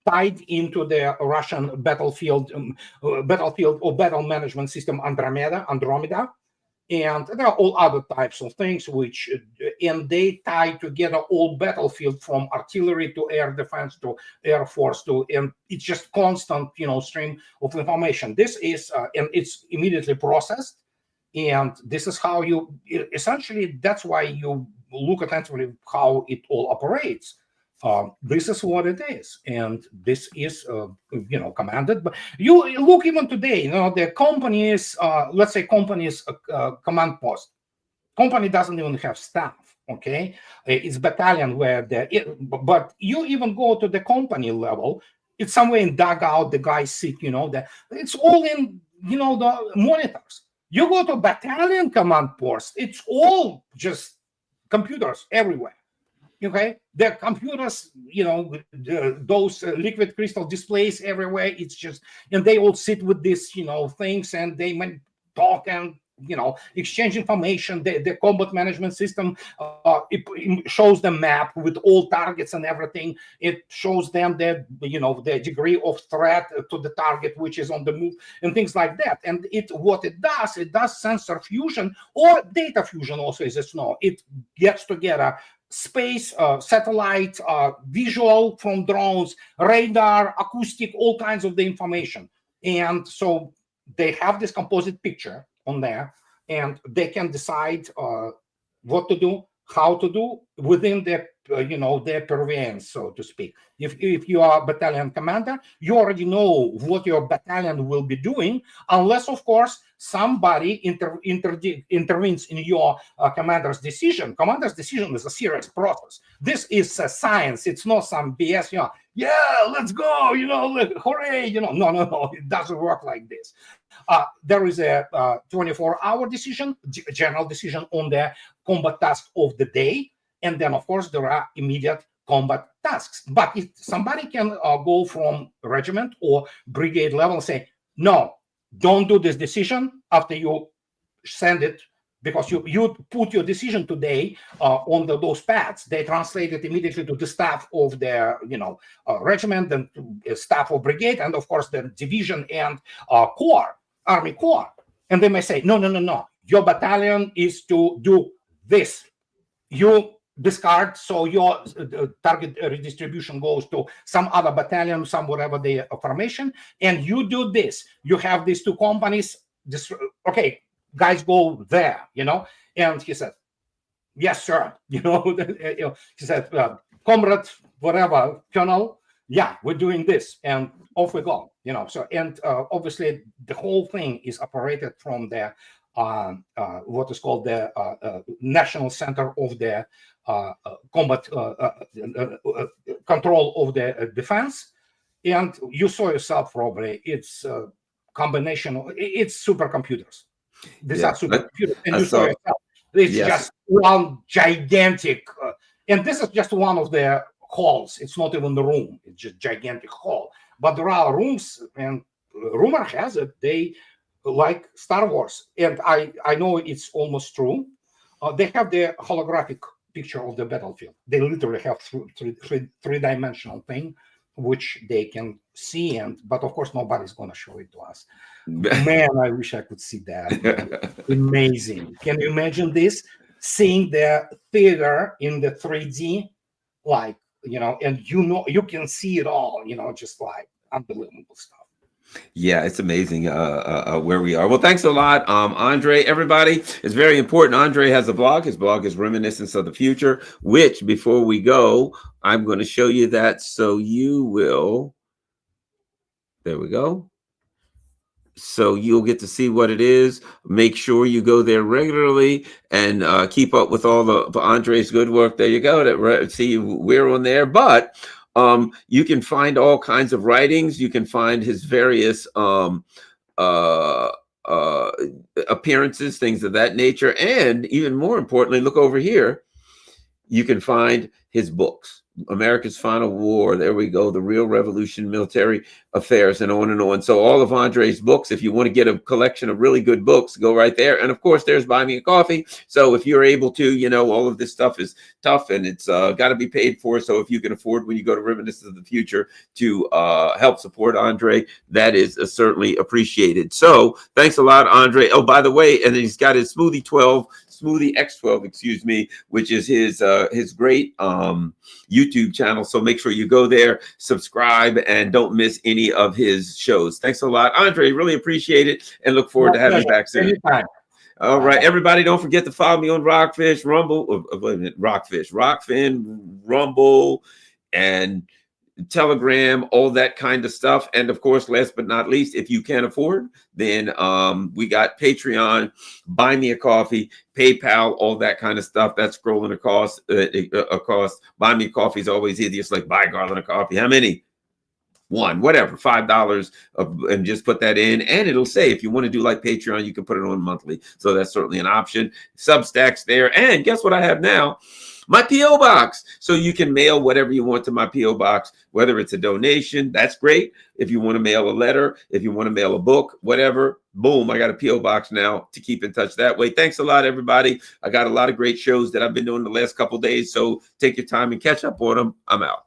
Speaker 2: tied into the Russian battlefield or battle management system Andromeda, and there are all other types of things and they tie together all battlefield, from artillery to air defense to air force and it's just constant stream of information. This is and it's immediately processed. And this is how you essentially, that's why you look attentively how it all operates. This is what it is. And this is, commanded. But you look even today, the companies, let's say companies command post. Company doesn't even have staff, okay? It's battalion but you even go to the company level, it's somewhere in dugout, the guys sit, it's all in, the monitors. You go to battalion command post, it's all just computers everywhere. Okay, the computers, those liquid crystal displays everywhere. It's just, and they all sit with these, things, and they might talk and exchange information. The combat management system it shows the map with all targets and everything. It shows them the degree of threat to the target which is on the move and things like that. And it does sensor fusion or data fusion also, as it's known. It gets together space, satellite, visual from drones, radar, acoustic, all kinds of the information. And so they have this composite picture on there, and they can decide what to do, how to do within their their purveyance, so to speak. If you are battalion commander, you already know what your battalion will be doing, unless of course somebody intervenes in your commander's decision. Commander's decision is a serious process. This is a science. It's not some BS. Yeah, let's go. Hooray. No. It doesn't work like this. There is a 24-hour decision, general decision on the combat task of the day. And then, of course, there are immediate combat tasks. But if somebody can go from regiment or brigade level and say, no, don't do this decision after you send it, because you put your decision today on those pads. They translate it immediately to the staff of their regiment and staff of brigade, and of course the division and corps, army corps. And they may say, no, your battalion is to do this. You discard, so your target redistribution goes to some other battalion, some whatever the formation, and you do this. You have these two companies. Okay, guys, go there. And he said, yes, sir. He said, comrade, whatever, colonel, yeah, we're doing this, and off we go. So, and obviously the whole thing is operated from the what is called the national center of the combat control of the defense. And you saw yourself, probably, it's a combination it's supercomputers. These are supercomputers, and you saw yourself. It's just one gigantic, and this is just one of the halls. It's not even the room. It's just gigantic hall. But there are rooms, and rumor has it they like Star Wars, and I know it's almost true. They have the holographic picture of the battlefield. They literally have three-dimensional thing which they can see, but of course nobody's going to show it to us. Man, I wish I could see that. Amazing. Can you imagine this? Seeing the theater in the 3D, like, and you can see it all, just like unbelievable stuff.
Speaker 1: Yeah, it's amazing where we are. Well, thanks a lot, Andrei. Everybody, it's very important. Andrei has a blog. His blog is Reminiscence of the Future, which, before we go, I'm going to show you that. So you will, there we go. So you'll get to see what it is. Make sure you go there regularly and keep up with all the Andrei's good work. There you go. See, we're on there. But you can find all kinds of writings. You can find his various appearances, things of that nature. And even more importantly, look over here. You can find his books. America's Final War, there we go, The Real Revolution, Military Affairs, and on and on. So all of Andrei's books, if you want to get a collection of really good books, go right there. And of course, there's Buy Me a Coffee. So if you're able to, all of this stuff is tough and it's got to be paid for. So if you can afford, when you go to Reminiscence of the Future, to help support Andrei, that is certainly appreciated. So thanks a lot, Andrei. Oh, by the way, and he's got his Smoothie X12, excuse me, which is his great YouTube channel. So make sure you go there, subscribe, and don't miss any of his shows. Thanks a lot, Andrei. Really appreciate it, and look forward to having you back soon.
Speaker 2: Anytime.
Speaker 1: All right, everybody, don't forget to follow me on Rockfish, Rockfin, Rumble, and Telegram, all that kind of stuff. And of course, last but not least, if you can't afford, then we got Patreon, Buy Me a Coffee, PayPal, all that kind of stuff. That's scrolling across. Buy Me a Coffee is always easiest, like buy Garland a coffee. How many? One, whatever, $5, and just put that in, and it'll say, if you want to do like Patreon, you can put it on monthly. So that's certainly an option. Substack's there, and guess what I have now? My P.O. box. So you can mail whatever you want to my P.O. box, whether it's a donation, that's great. If you want to mail a letter, if you want to mail a book, whatever, boom, I got a P.O. box now to keep in touch that way. Thanks a lot, everybody. I got a lot of great shows that I've been doing the last couple of days, so take your time and catch up on them. I'm out.